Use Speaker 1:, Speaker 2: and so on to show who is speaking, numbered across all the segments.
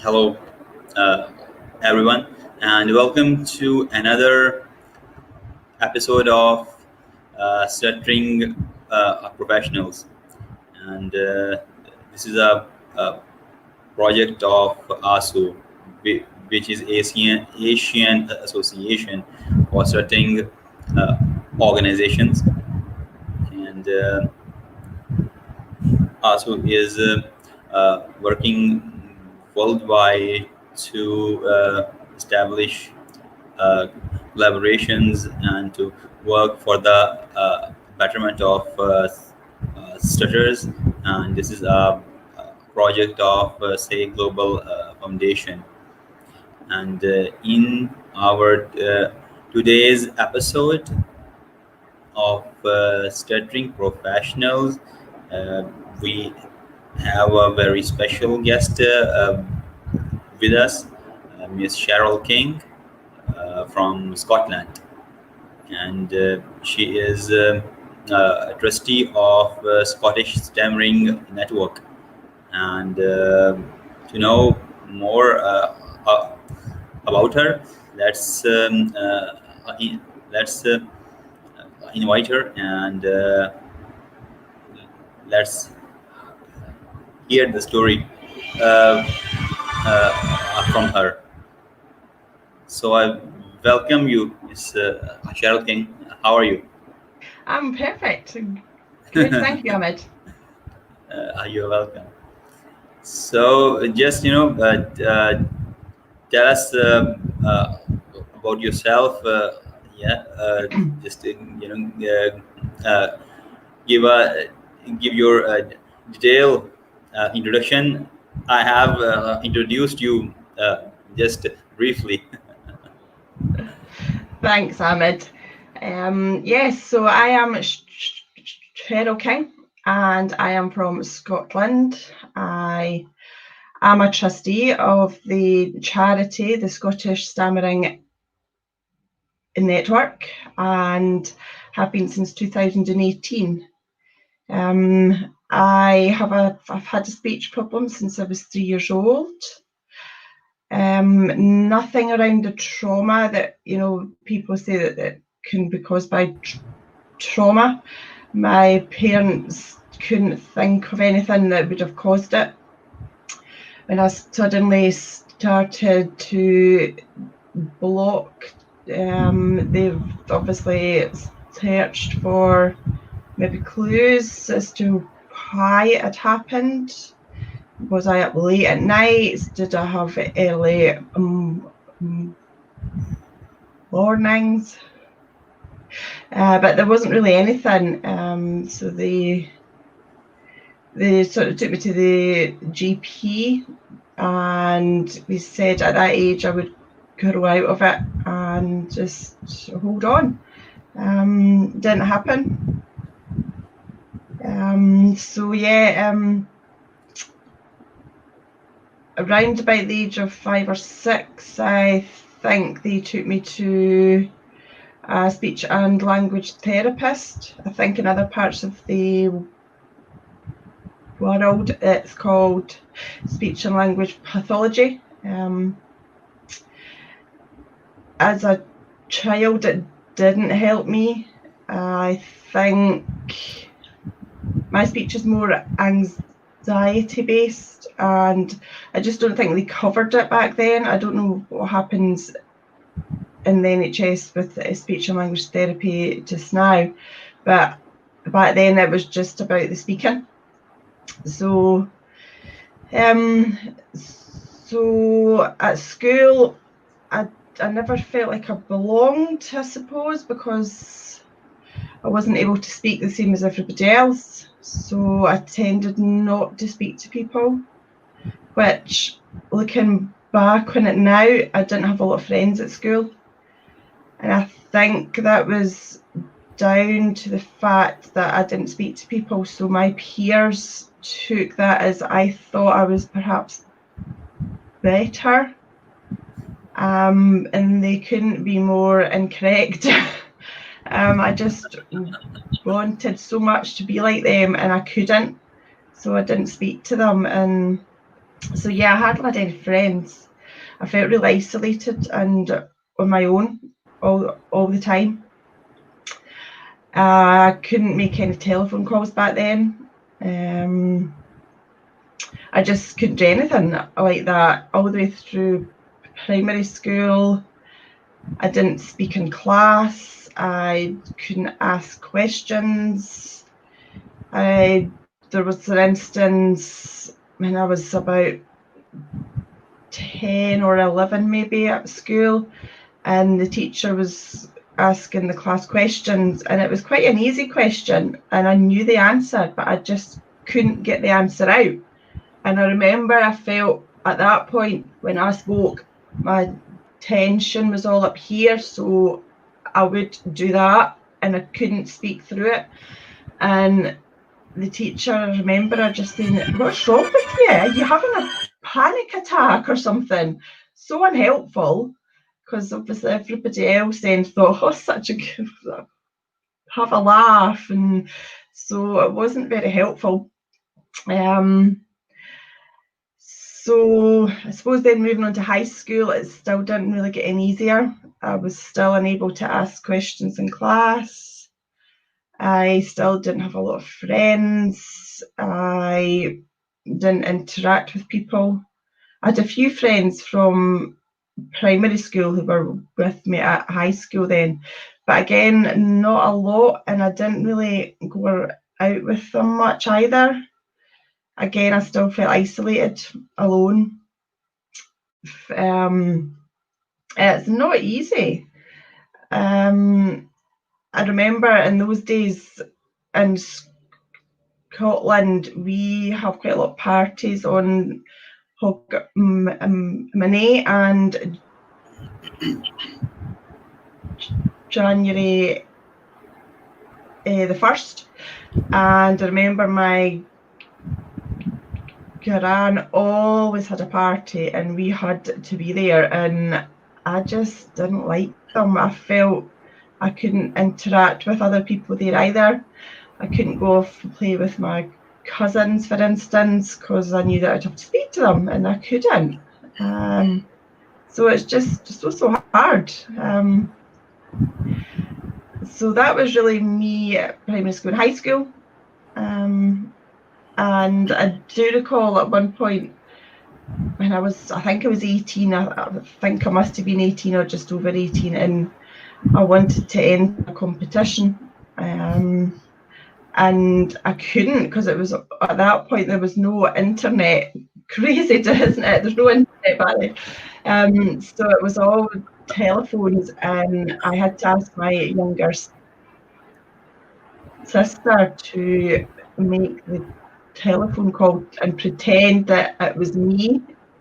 Speaker 1: Hello, uh, everyone, and welcome to another episode of Stuttering Professionals. And this is a project of ASU, which is Asian Association for Stuttering Organizations. And ASU is working worldwide to establish uh, collaborations and to work for the betterment of stutters. And this is a project of, say, Global Foundation. And in our today's episode of Stuttering Professionals, uh, we have a very special guest with us, Miss Cheryl King from Scotland. And she is a trustee of Scottish Stammering Network. And to know more about her, let's in, let's invite her and let's hear the story uh, from her. So I welcome you, Miss Cheryl King. How are you?
Speaker 2: I'm perfect. Good, thank you, Ahmed.
Speaker 1: You're welcome. So just tell us about yourself. Yeah, just give a give your detailed introduction. I have introduced you just briefly.
Speaker 2: Thanks, Ahmed. Yes, so I am Cheryl King and I am from Scotland. I am a trustee of the charity, the Scottish Stammering Network, and have been since 2018. I've had a speech problem since I was 3 years old. Nothing around the trauma that people say that can be caused by trauma. My parents couldn't think of anything that would have caused it. When I suddenly started to block, they've obviously searched for maybe clues as to why it had happened. Was I up late at nights? Did I have early mornings? But there wasn't really anything. So they sort of took me to the GP, and they said at that age I would grow out of it and just hold on. Didn't happen. Around about the age of 5 or 6, I think they took me to a speech and language therapist. I think in other parts of the world it's called speech and language pathology. As a child, it didn't help me. I think my speech is more anxiety based, and I just don't think they covered it back then. I don't know what happens in the NHS with speech and language therapy just now, but back then it was just about the speaking. So at school, I never felt like I belonged, I suppose, because I wasn't able to speak the same as everybody else. So I tended not to speak to people, which, looking back on it now, I didn't have a lot of friends at school. And I think that was down to the fact that I didn't speak to people. So my peers took that as I thought I was perhaps better. And they couldn't be more incorrect. I just wanted so much to be like them and I couldn't. So I didn't speak to them. And So yeah, I hadn't had any friends. I felt really isolated and on my own all the time. I couldn't make any telephone calls back then. I just couldn't do anything like that all the way through primary school. I didn't speak in class. I couldn't ask questions. There was an instance when I was about 10 or 11 maybe at school, and the teacher was asking the class questions, and it was quite an easy question, and I knew the answer, but I just couldn't get the answer out. And I remember I felt at that point when I spoke, my tension was all up here, so I would do that and I couldn't speak through it. And the teacher, I remember her just saying, "What's wrong with you? Are you having a panic attack or something?" So unhelpful, because obviously everybody else then thought, "Oh, such a good, have a laugh," and so it wasn't very helpful. So I suppose then moving on to high school, it still didn't really get any easier. I was still unable to ask questions in class. I still didn't have a lot of friends. I didn't interact with people. I had a few friends from primary school who were with me at high school then, but again, not a lot, and I didn't really go out with them much either. Again, I still felt isolated, alone. It's not easy. I remember in those days in Scotland, we have quite a lot of parties on Hogmanay and January the 1st. And I remember my gran always had a party and we had to be there, and I just didn't like them. I felt I couldn't interact with other people there either. I couldn't go off and play with my cousins, for instance, because I knew that I'd have to speak to them and I couldn't. So it's just so hard. So that was really me at primary school and high school. And I do recall at one point when I think I was 18, I think I must have been 18 or just over 18, and I wanted to enter a competition. And I couldn't, because it was at that point there was no internet. Crazy, isn't it? There's no internet back then. So it was all telephones, and I had to ask my younger sister to make the telephone call and pretend that it was me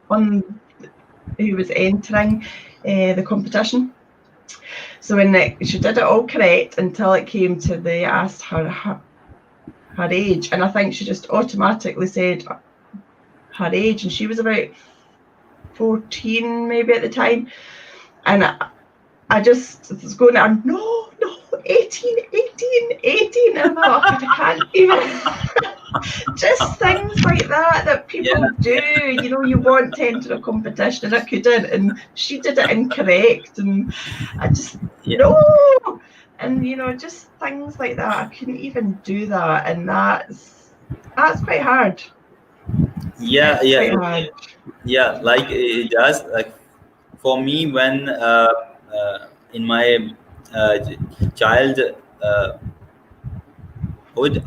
Speaker 2: on who was entering the competition. So when she did it all correct until it came to they asked her age, and I think she just automatically said her age, and she was about 14 maybe at the time, and I just was going, no, 18, and I can't even just things like that people do, you want to enter a competition, and I couldn't, and she did it incorrect, and I just no, and just things like that. I couldn't even do that, and that's quite hard.
Speaker 1: Yeah,
Speaker 2: It's
Speaker 1: yeah,
Speaker 2: quite hard.
Speaker 1: yeah. Like it does. Like for me, when in my child hood,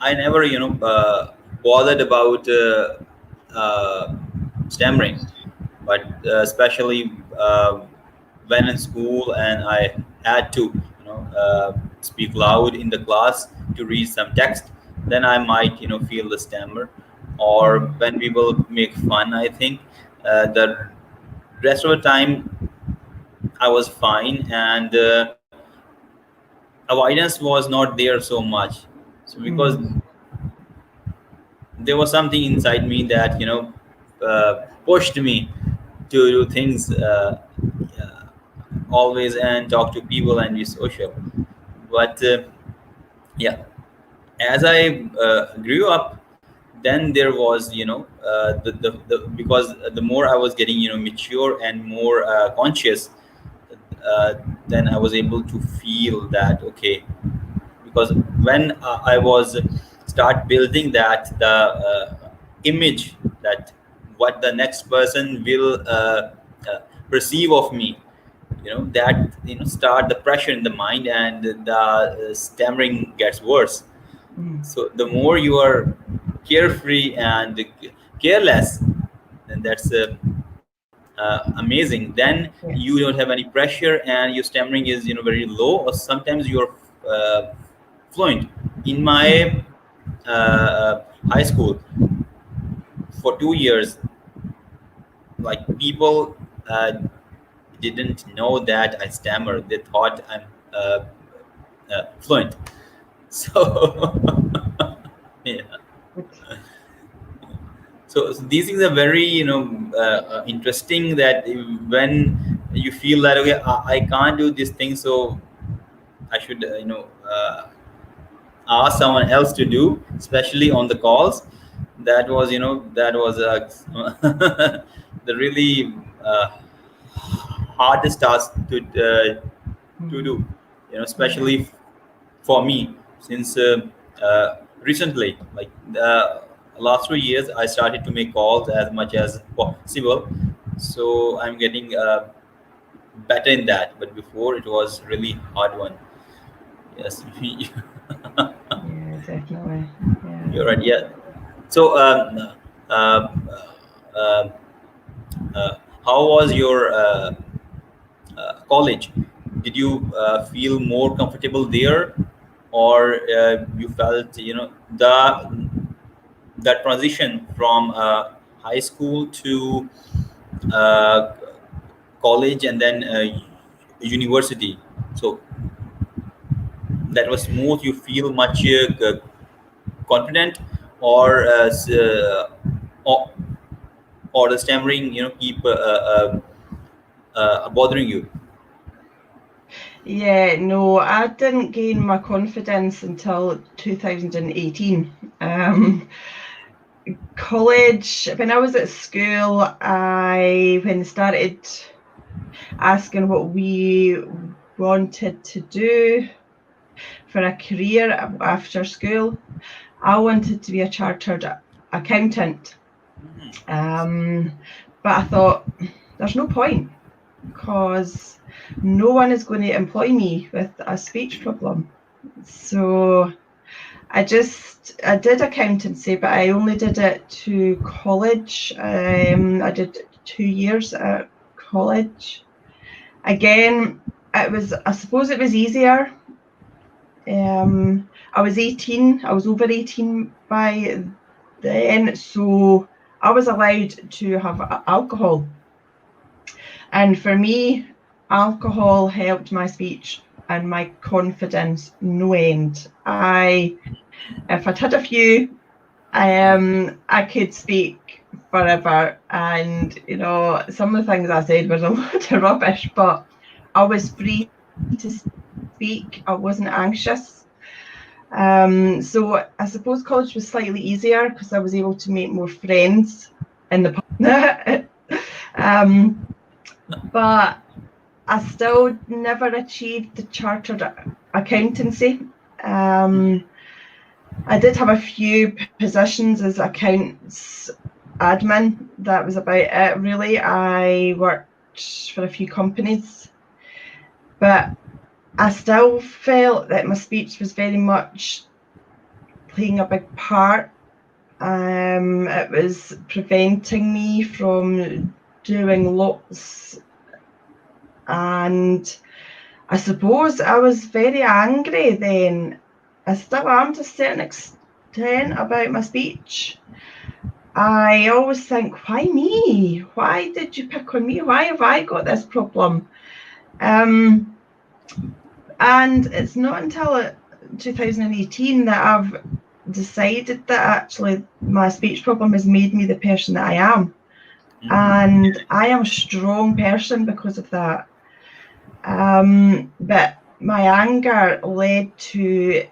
Speaker 1: I never, bothered about stammering, but especially when in school and I had to, speak loud in the class to read some text, then I might, feel the stammer. Or when people make fun, I think the rest of the time I was fine, and avoidance was not there so much. So because there was something inside me that pushed me to do things always and talk to people and be social. But yeah, as I grew up, then there was, because the more I was getting, mature and more conscious, uh, then I was able to feel that, okay, because when I was start building that the image, that what the next person will perceive of me, that start the pressure in the mind, and the stammering gets worse.
Speaker 2: Mm.
Speaker 1: So the more you are carefree and careless, then that's amazing. Then you don't
Speaker 2: Yes.
Speaker 1: have any pressure, and your stammering is very low, or sometimes you're fluent. In
Speaker 2: Mm.
Speaker 1: my high school, for 2 years, like, people didn't know that I stammer. They thought I'm fluent. So yeah.
Speaker 2: Good.
Speaker 1: So these things are very interesting, that when you feel that, okay, I can't do this thing, so I should ask someone else to do, especially on the calls. That was the really hardest task to
Speaker 2: Mm.
Speaker 1: do,
Speaker 2: Yeah.
Speaker 1: especially for me, since recently, like, last 3 years, I started to make calls as much as possible, so I'm getting better in that. But before, it was really hard one. Yes.
Speaker 2: Yeah, definitely. Yeah.
Speaker 1: You're right. Yeah. So, uh, uh, how was your college? Did you feel more comfortable there, or you felt, that transition from high school to uh, college, and then university? So that was smooth. You feel much confident, or or, or the stammering, keep bothering you?
Speaker 2: Yeah, no, I didn't gain my confidence until 2018. College, when I was at school, when they started asking what we wanted to do for a career after school, I wanted to be a chartered accountant. But I thought, there's no point, because no one is going to employ me with a speech problem. So I did accountancy, but I only did it to college. I did 2 years at college. Again, I suppose it was easier. I was 18, I was over 18 by then, so I was allowed to have alcohol. And for me, alcohol helped my speech and my confidence no end. If I'd had a few, I could speak forever, and some of the things I said was a lot of rubbish, but I was free to speak. I wasn't anxious. So I suppose college was slightly easier because I was able to make more friends in the pub. But I still never achieved the chartered accountancy. I did have a few positions as accounts admin. That was about it, really. I worked for a few companies, but I still felt that my speech was very much playing a big part. It was preventing me from doing lots, and I suppose I was very angry then. I still am to a certain extent about my speech. I always think, why me? Why did you pick on me? Why have I got this problem? And it's not until 2018 that I've decided that actually my speech problem has made me the person that I am.
Speaker 1: Mhm.
Speaker 2: And I am a strong person because of that. But my anger led to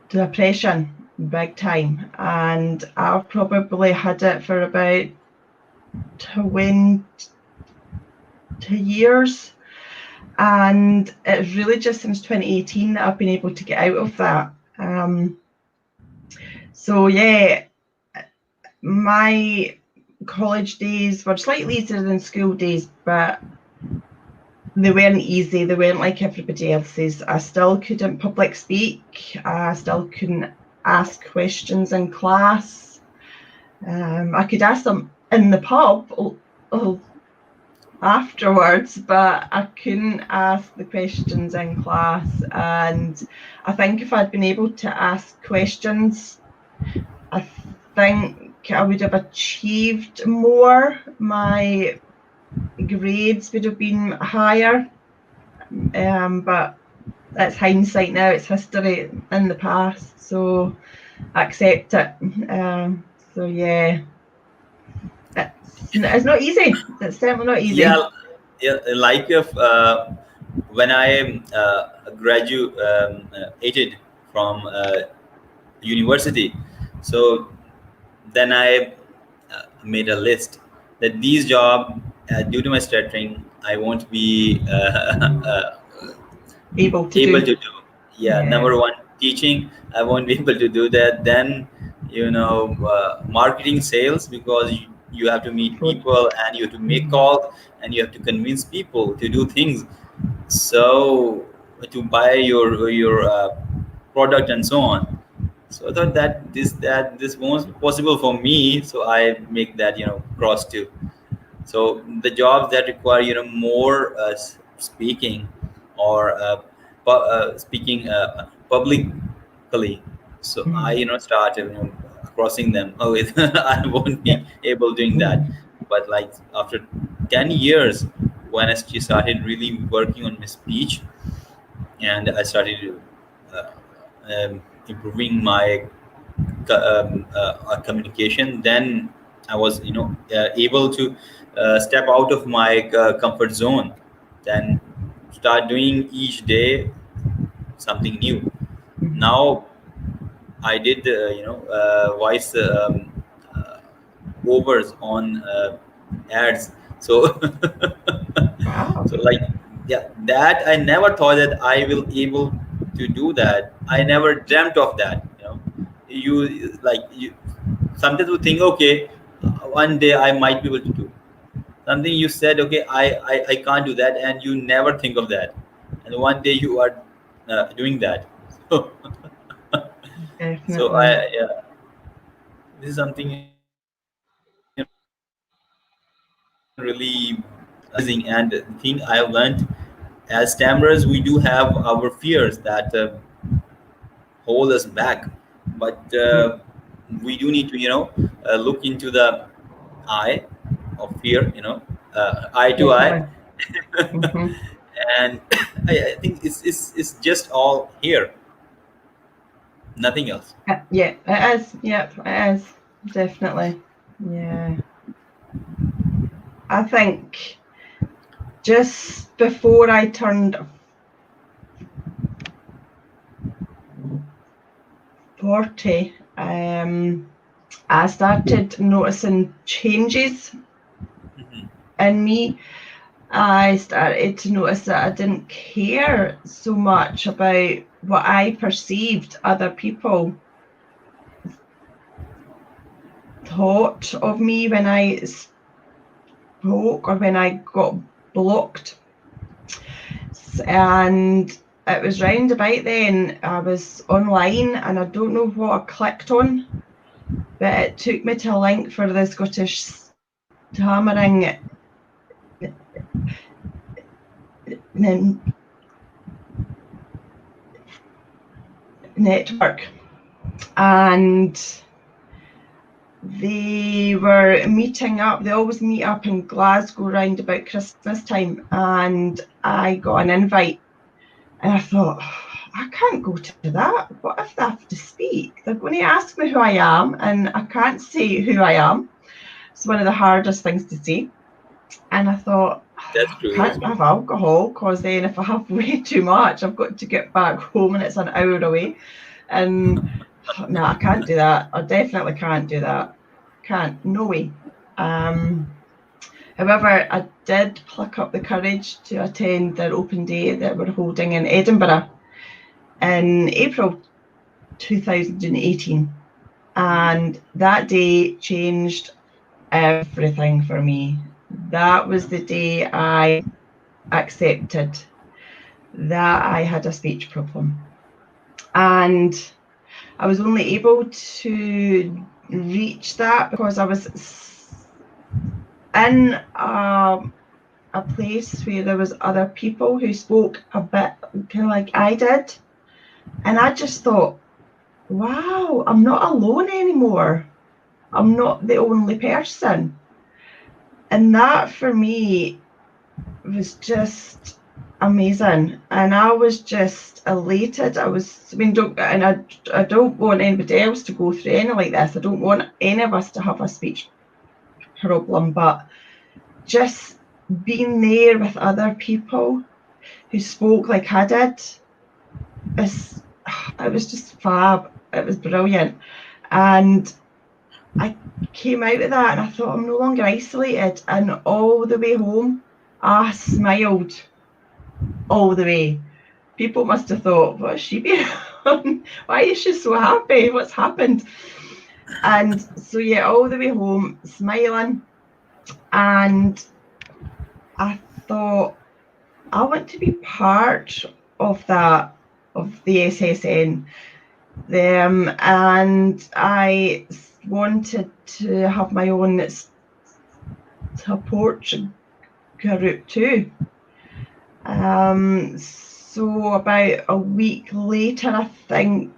Speaker 2: depression. big time. And I've probably had it for about 20 years. And it's really just since 2018 that I've been able to get out of that. So yeah, my college days were slightly easier than school days, but they weren't easy. They weren't like everybody else's. I still couldn't public speak. I still couldn't ask questions in class. I could ask them in the pub afterwards, but I couldn't ask the questions in class. And I think if I'd been able to ask questions, I think I would have achieved more. My grades would have been higher. But that's hindsight now. It's history in the past, so I accept it. So yeah, it's not easy. It's certainly not easy.
Speaker 1: Yeah, yeah. Like if when I graduated from university, so then I made a list that these job, due to my stuttering, I won't be
Speaker 2: Able to
Speaker 1: able
Speaker 2: do.
Speaker 1: to do. Yeah,
Speaker 2: Yeah.
Speaker 1: number one, teaching, I won't be able to do that. Then, marketing, sales, because you have to meet
Speaker 2: Good.
Speaker 1: people and you have to make calls and you have to convince people to do things, so to buy your product and so on. So I thought that this won't be possible for me, so I make that cross too. So the jobs that require more speaking, or speaking publicly, so I start crossing them with I won't
Speaker 2: Yeah.
Speaker 1: be able doing that. But like after 10 years, when I started really working on my speech, and I started uh, improving my communication, then I was able to step out of my comfort zone, then start doing each day something new. Now I did voice uh, overs on ads, so
Speaker 2: Wow.
Speaker 1: so like, yeah, that I never thought that I will able to do that. I never dreamt of that. You sometimes you think, okay, one day I might be able to do something. You said, okay, I can't do that, and you never think of that, and one day you are doing that. So, so
Speaker 2: Definitely.
Speaker 1: I yeah, this is something really amazing. And the thing I have learned, as stammerers, we do have our fears that hold us back, but we do need to look into the eye of fear, eye to eye.
Speaker 2: Definitely. Hmm.
Speaker 1: And I think it's just all here, nothing else.
Speaker 2: Yeah, it is. Yep, it is. Definitely. Yeah. I think just before I turned 40, I started noticing changes
Speaker 1: Mhm.
Speaker 2: in me. I started to notice that I didn't care so much about what I perceived other people thought of me when I spoke or when I got blocked. And it was round about then I was online, and I don't know what I clicked on, but it took me to a link for the Scottish Stammering Network, and they were meeting up. They always meet up in Glasgow round about Christmas time, and I got an invite, and I thought, I can't go to that. What if they have to speak? They're going to ask me who I am, and I can't say who I am. It's one of the hardest things to say. And I thought,
Speaker 1: That's
Speaker 2: I
Speaker 1: true. That's
Speaker 2: can't
Speaker 1: true.
Speaker 2: have alcohol, because then if I have way too much, I've got to get back home and it's an hour away. And No, I can't do that. I definitely can't do that. Can't. No way. However, I did pluck up the courage to attend their open day that we're holding in Edinburgh in April 2018. And that day changed everything for me. That was the day I accepted that I had a speech problem. And I was only able to reach that because I was in a place where there was other people who spoke a bit kind of like I did. And I just thought, wow, I'm not alone anymore. I'm not the only person. And that for me was just amazing. And I was just elated. I don't want anybody else to go through anything like this. I don't want any of us to have a speech problem, but just being there with other people who spoke like I did, it was just fab. It was brilliant. And I came out of that and I thought, I'm no longer isolated. And all the way home, I smiled all the way. People must have thought, what's she been on? Why is she so happy? What's happened? And so, yeah, all the way home, smiling. And I thought, I want to be part of that, of the SSN. And I wanted to have my own support group too. So about a week later, I think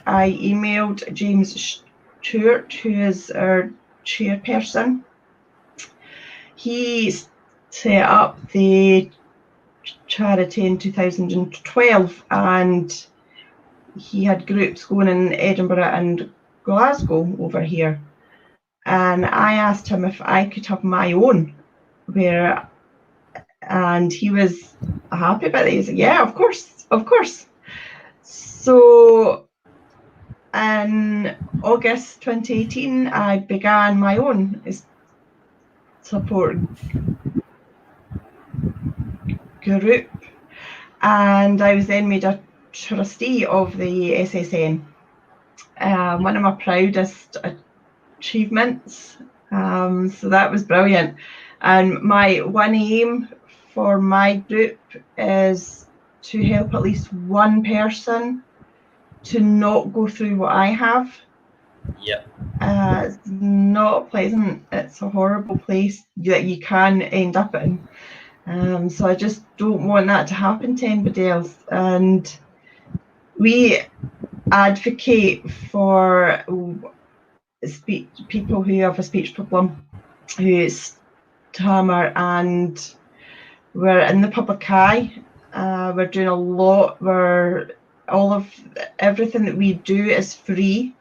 Speaker 2: I emailed James Stewart, who is our chairperson. He set up the charity in 2012, and he had groups going in Edinburgh and Glasgow over here. And I asked him if I could have my own, and he was happy about it. He said, yeah, of course. So in August 2018, I began my own support group, and I was then made a trustee of the SSN. One of my proudest achievements. So that was brilliant. And my one aim for my group is to help at least one person to not go through what I have.
Speaker 1: Yeah.
Speaker 2: It's not pleasant. It's a horrible place that you can end up in. So I just don't want that to happen to anybody else. And we advocate for people who have a speech problem, who stammer, and we're in the public eye. We're doing a lot. Everything that we do is free.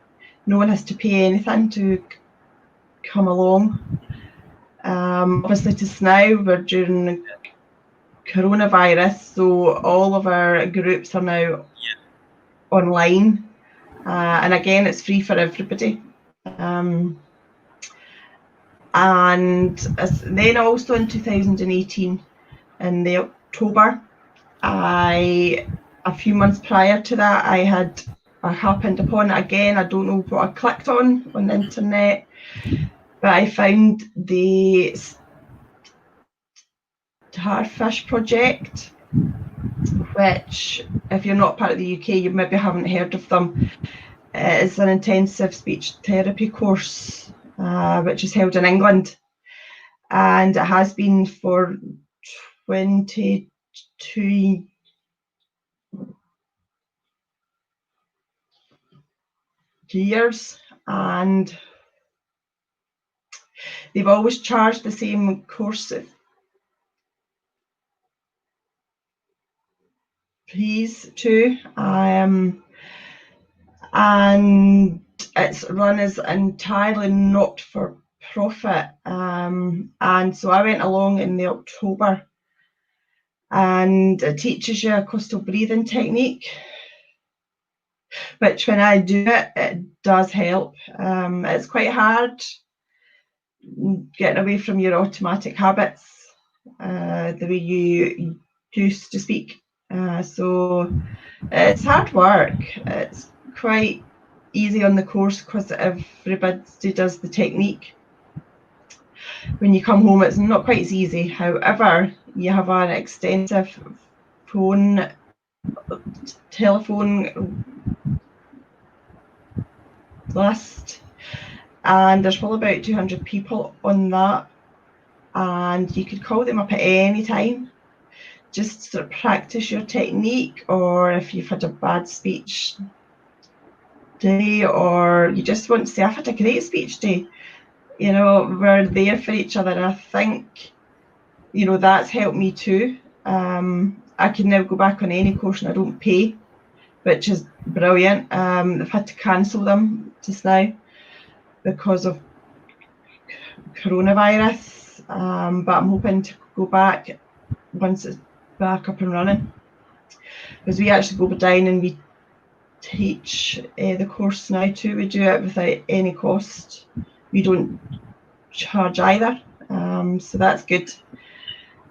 Speaker 2: No one has to pay anything to come along. Obviously, just now we're during coronavirus, so all of our groups are now online, and again, it's free for everybody. And then also in 2018, in the October, a few months prior to that, I happened upon it again. I don't know what I clicked on the internet, but I found the Starfish project, which, if you're not part of the UK, you maybe haven't heard of them. It's an intensive speech therapy course, which is held in England, and it has been for 22 years, and they've always charged the same course fees too, and it's run as entirely not for profit. And so I went along in the October, and it teaches you a coastal breathing technique, which when I do it, it does help. It's quite hard getting away from your automatic habits, the way you used to speak. So it's hard work. It's quite easy on the course because everybody does the technique. When you come home, it's not quite as easy. However, you have an extensive telephone list, and there's probably about 200 people on that, and you could call them up at any time just to sort of practice your technique, or if you've had a bad speech day, or you just want to say, I've had a great speech day. You know, we're there for each other, and I think, you know, that's helped me too. I can now go back on any course and I don't pay, which is brilliant. I've had to cancel them just now because of coronavirus, but I'm hoping to go back once it's back up and running, because we actually go down and we teach the course now too. We do it without any cost. We don't charge either, so that's good.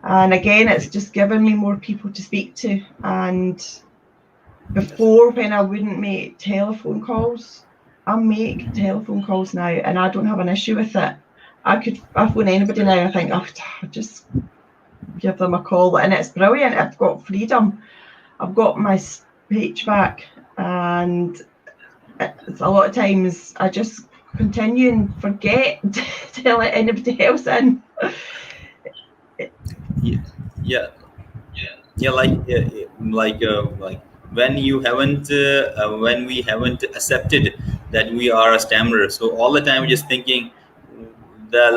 Speaker 2: And again, it's just given me more people to speak to. And before, when I wouldn't make telephone calls, I make telephone calls now, and I don't have an issue with it. I phone anybody now, I think, I'll just give them a call, and it's brilliant. I've got freedom. I've got my speech back, and it's a lot of times I just continue and forget to let anybody else in.
Speaker 1: Yeah, like when we haven't accepted that we are a stammerer, so all the time we're just thinking that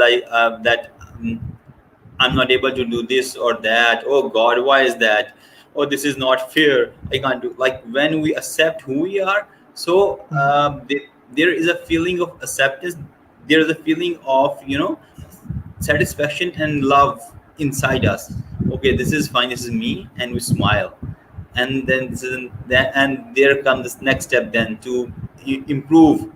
Speaker 1: I'm not able to do this or that. Oh God, why is that? Oh, this is not fair. I can't do. Like when we accept who we are, so there is a feeling of acceptance. There is a feeling of satisfaction and love inside us. Okay, this is fine. This is me, and we smile, and then and there comes this next step then to improve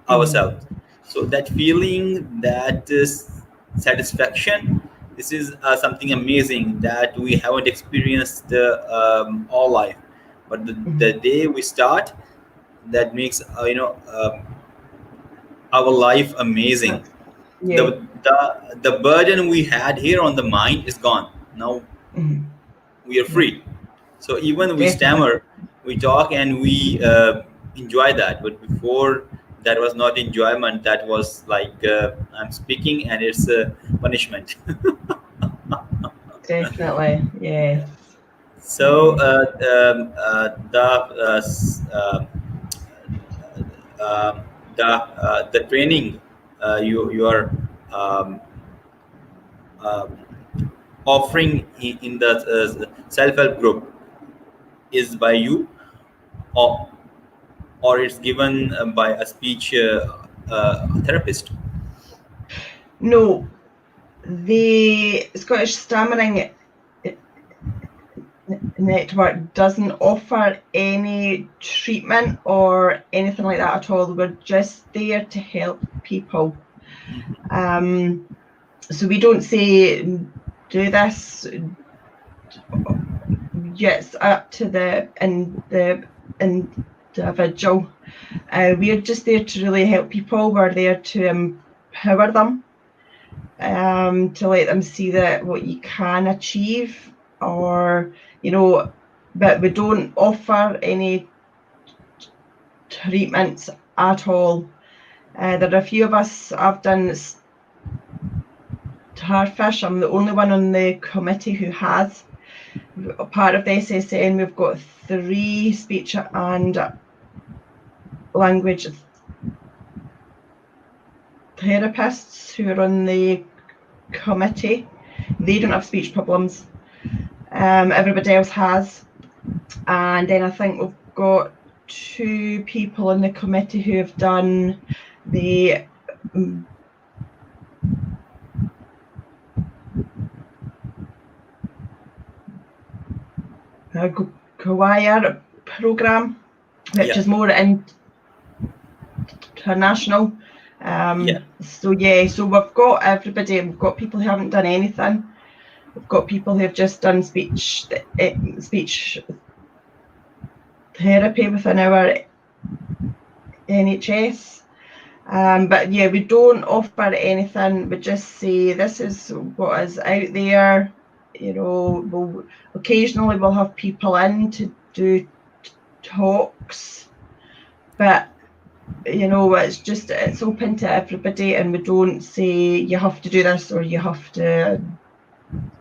Speaker 1: ourselves. So that feeling, that is satisfaction. This is something amazing that we haven't experienced all life, but the day we start, that makes our life amazing.
Speaker 2: Yeah.
Speaker 1: The burden we had here on the mind is gone. Now we are
Speaker 2: Yeah,
Speaker 1: free. So even we
Speaker 2: definitely.
Speaker 1: stammer, we talk, and we enjoy that. But before, that was not enjoyment. That was like I'm speaking, and it's a punishment.
Speaker 2: Definitely, yes.
Speaker 1: So uh, the training you are um, uh, offering in the self-help group is by you, or it's given by a speech therapist.
Speaker 2: No, the Scottish Stammering Network doesn't offer any treatment or anything like that at all. We're just there to help people. So we don't say do this. It's up to the individual. We're just there to really help people. We're there to empower them, to let them see that what you can achieve, or but we don't offer any treatments at all. There are a few of us. I've done Starfish. I'm the only one on the committee who has. Part of the SSN, we've got 3 speech and language therapists who are on the committee. They don't have speech problems. Everybody else has. And then I think we've got 2 people on the committee who have done the Choir program, which
Speaker 1: Yeah.
Speaker 2: is more international.
Speaker 1: Yeah.
Speaker 2: So yeah, so we've got everybody. We've got people who haven't done anything. We've got people who have just done speech therapy within our NHS. But yeah, we don't offer anything. We just say this is what is out there. We'll occasionally we'll have people in to do talks, but it's open to everybody, and we don't say you have to do this or you have to.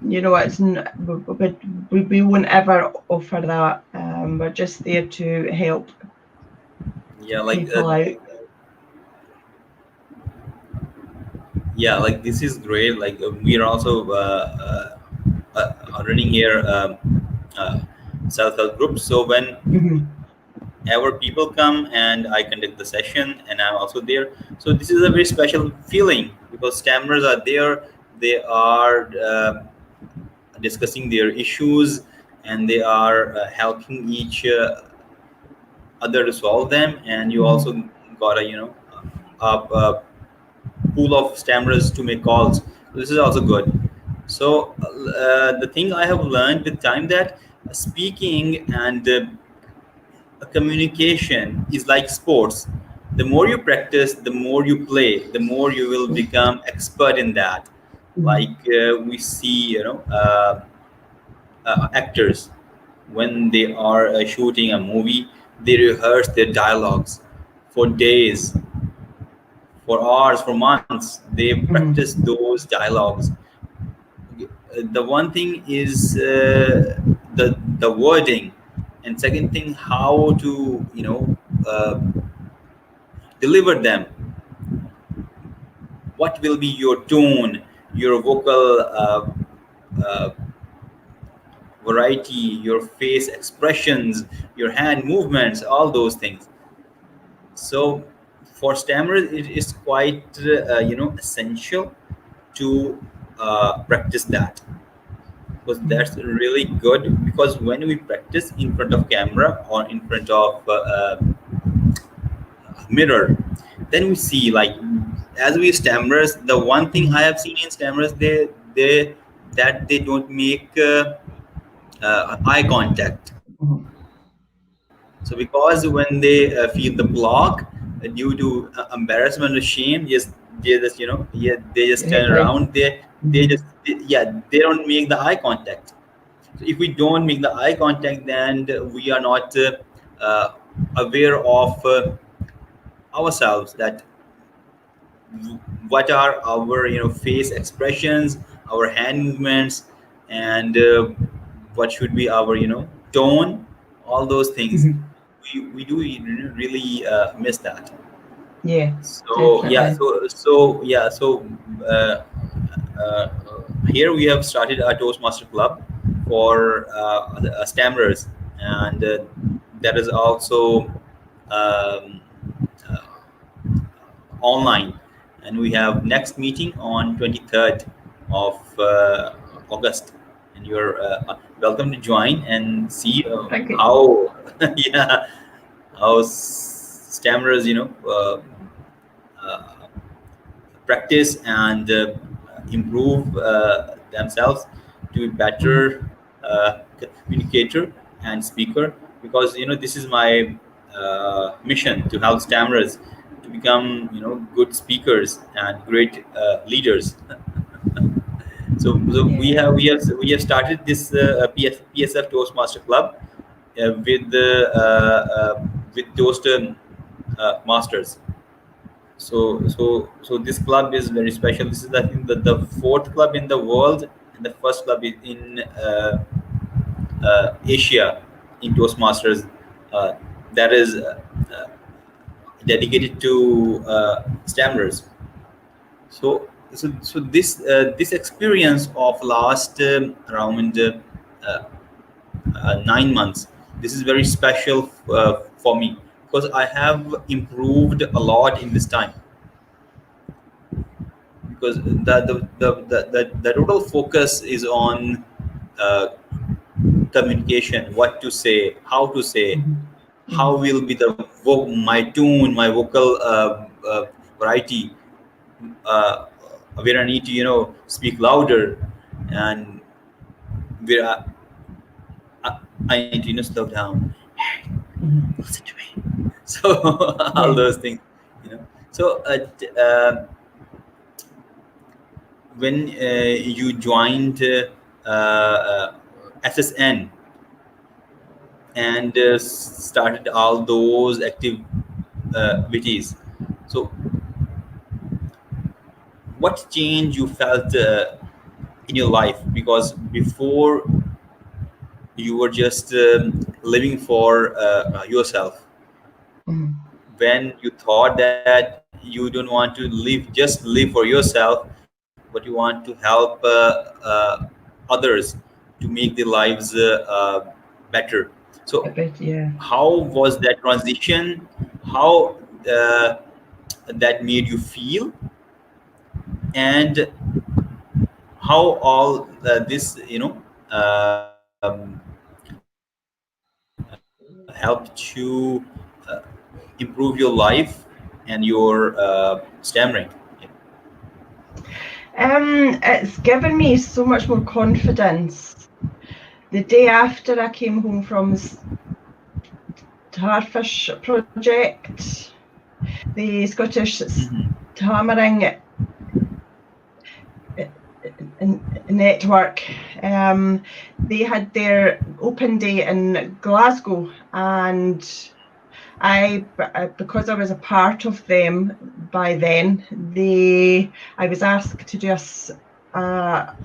Speaker 2: It's we won't ever offer that. We're just there to help
Speaker 1: Yeah,
Speaker 2: people out.
Speaker 1: yeah, like this is great. Like we are also running here uh, self-help groups. So when
Speaker 2: Mhm.
Speaker 1: our people come and I conduct the session and I'm also there. So this is a very special feeling because stammerers are there. They are discussing their issues and they are helping each other to solve them. And you
Speaker 2: Mhm.
Speaker 1: also got a pool of stammerers to make calls. So this is also good. So the thing I have learned with time that speaking and communication is like sports. The more you practice, the more you play, the more you will become expert in that.
Speaker 2: Mhm.
Speaker 1: Like we see, actors when they are shooting a movie, they rehearse their dialogues for days, for hours, for months. They practice
Speaker 2: Mhm.
Speaker 1: those dialogues. The one thing is the wording, and second thing how to uh, deliver them. What will be your tone, your vocal uh, variety, your face expressions, your hand movements, all those things. So for stammerers it is quite essential to practice that, because that's really good. Because when we practice in front of camera or in front of mirror, then we see, like, as we stammers, the one thing I
Speaker 2: Mhm.
Speaker 1: have seen in stammers, they that they don't make eye contact.
Speaker 2: Mhm.
Speaker 1: So because when they feel the block due to embarrassment or shame, just they just yeah, they just
Speaker 2: Your head
Speaker 1: turn
Speaker 2: down.
Speaker 1: around. They
Speaker 2: Mhm.
Speaker 1: just yeah, they don't make the eye contact. So if we don't make the eye contact, then we are not uh, aware of ourselves, that what are our face expressions, our hand movements, and what should be our tone, all those things.
Speaker 2: Mhm.
Speaker 1: We do really miss that.
Speaker 2: Yeah,
Speaker 1: So yeah,
Speaker 2: definitely.
Speaker 1: uh, uh, here we have started a Toastmaster club for stammerers, and that is also um, uh, online, and we have next meeting on 23rd of August, and you're welcome to join and see
Speaker 2: Thank you.
Speaker 1: how yeah, how stammerers uh, practice and improve themselves to be
Speaker 2: Mhm.
Speaker 1: better communicator and speaker, because this is my mission to help stammerers to become good speakers and great leaders. So
Speaker 2: Yeah.
Speaker 1: we have started this PSF Toastmaster Club with Toast masters. So this club is very special. This is, I think, the fourth club in the world, and the first club in Asia in Toastmasters uh, that is dedicated to stammerers. So this experience of last around 9 months, this is very special for me, because I have improved a lot in this time, because the total focus is on uh, communication, what to say, how to say,
Speaker 2: Mhm.
Speaker 1: how will be the my tune, my vocal variety, uh, where I need to, speak louder, and where I, I need to, slow down. Listen to me. So all
Speaker 2: Yeah.
Speaker 1: those things, So when you joined SSN and started all those activities, so what change you felt in your life? Because before you were just living for yourself.
Speaker 2: Mhm.
Speaker 1: When you thought that you don't want to just live for yourself, but you want to help others to make their lives better. So
Speaker 2: A bit, yeah.
Speaker 1: how was that transition? How that made you feel, and how all this helped to improve your life and your stammering.
Speaker 2: It's given me so much more confidence. The day after I came home from the Starfish project, the Scottish Stammering Network, they had their open day in Glasgow, and because I was a part of them by then, I was asked to do a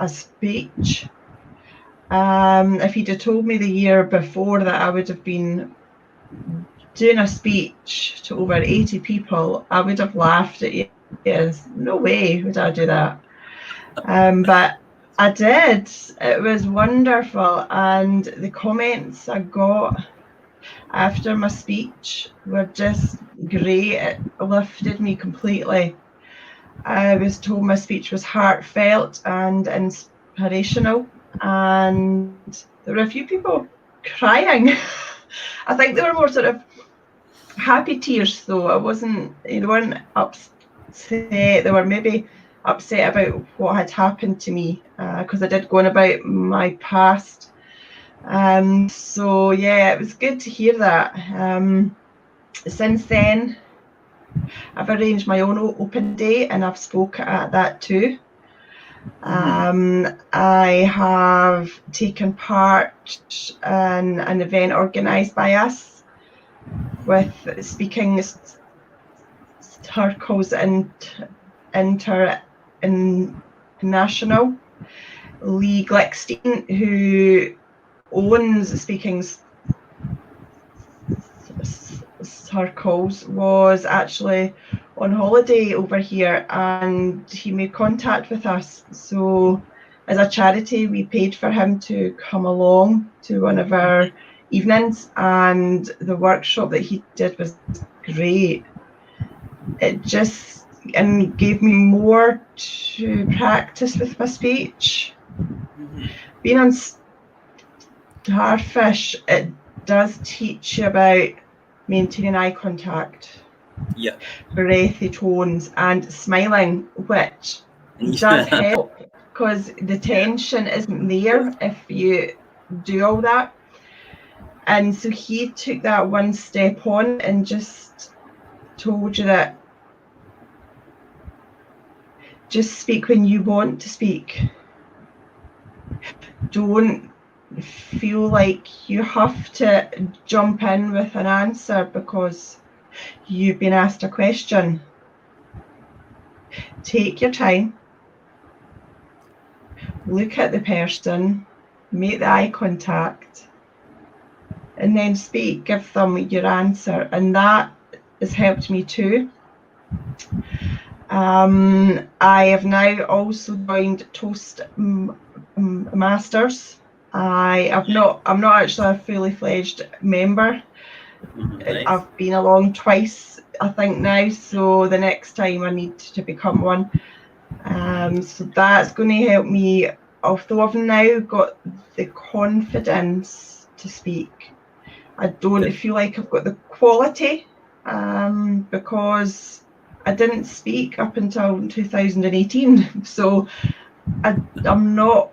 Speaker 2: speech. If he'd have told me the year before that I would have been doing a speech to over 80 people, I would have laughed at you. Yes, no way would I do that. But I did. It was wonderful, and the comments I got after my speech were just great. It lifted me completely. I was told my speech was heartfelt and inspirational, and there were a few people crying. I think they were more sort of happy tears, though. They weren't upset. They were maybe upset about what had happened to me, because I did go on about my past. So yeah, it was good to hear that. Since then, I've arranged my own open day, and I've spoke at that too. I have taken part in an event organised by us with speaking circles and international. Lee Glickstein, who owns speaking circles, was actually on holiday over here, and he made contact with us. So as a charity, we paid for him to come along to one of our evenings, and the workshop that he did was great. It just gave me more to practice with my speech. Being on Starfish, it does teach you about maintaining eye contact,
Speaker 1: Yeah.
Speaker 2: breathy tones, and smiling, which does help because the
Speaker 1: Yeah.
Speaker 2: tension isn't there if you do all that. And so he took that one step on and just told you that just speak when you want to speak. Don't feel like you have to jump in with an answer because you've been asked a question. Take your time, look at the person, make the eye contact, and then speak, give them your answer. And that has helped me too. I have now also joined Toastmasters. I'm not actually a fully fledged member.
Speaker 1: Nice.
Speaker 2: I've been along twice, I think now, so the next time I need to become one. So that's going to help me, although I've now got the confidence to speak. I don't feel like I've got the quality, because I didn't speak up until 2018. So I'm not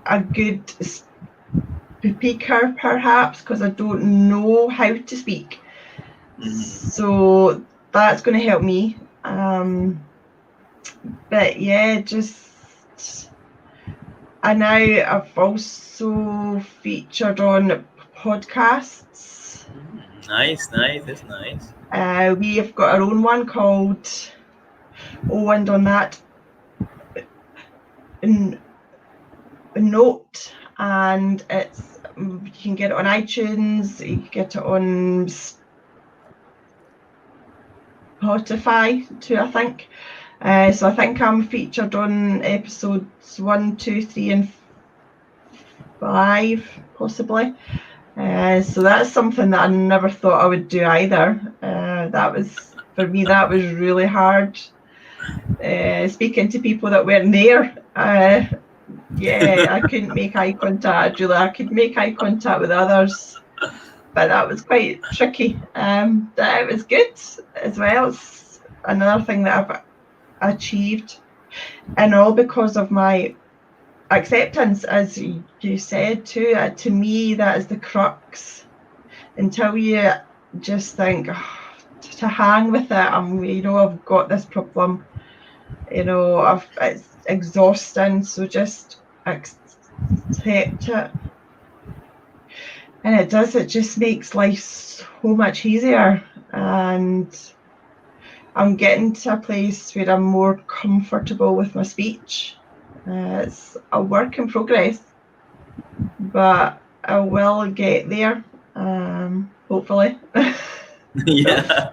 Speaker 2: a good speaker, perhaps, because I don't know how to speak. So that's going to help me. But yeah, and now I've also featured on podcasts.
Speaker 1: Nice, that's nice.
Speaker 2: We have got our own one called and on that note, and it's, you can get it on iTunes, you can get it on Spotify too, I think. So I think I'm featured on episodes 1, 2, 3 and 5 possibly. So that's something that I never thought I would do either. That was, for me, that was really hard. Speaking to people that weren't there. Yeah, I couldn't make eye contact, Julie. I could make eye contact with others, but that was quite tricky. But it was good as well. It's another thing that I've achieved, and all because of my acceptance, as you said too. To me, that is the crux. Until you just think, to hang with it, I've got this problem. It's exhausting. So just accept it, and it does. It just makes life so much easier, and I'm getting to a place where I'm more comfortable with my speech. It's a work in progress, but I will get there, hopefully.
Speaker 1: Yeah.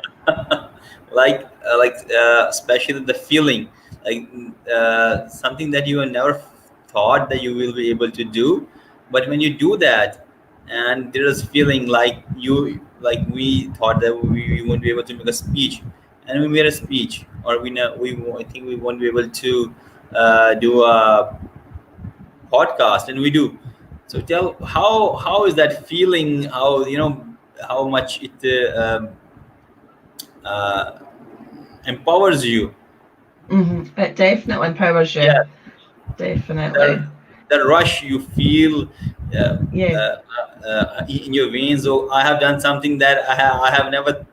Speaker 1: Especially the feeling, like something that you never thought that you will be able to do, but when you do that, and there is feeling like we thought that we won't be able to make a speech, and we made a speech, or we know I think we won't be able to do a podcast, and we do. So tell, how is that feeling, how how much it uh, empowers you.
Speaker 2: It definitely empowers you.
Speaker 1: Yeah,
Speaker 2: Definitely.
Speaker 1: the rush you feel
Speaker 2: Yeah.
Speaker 1: in your veins. Oh, I have done something that I have never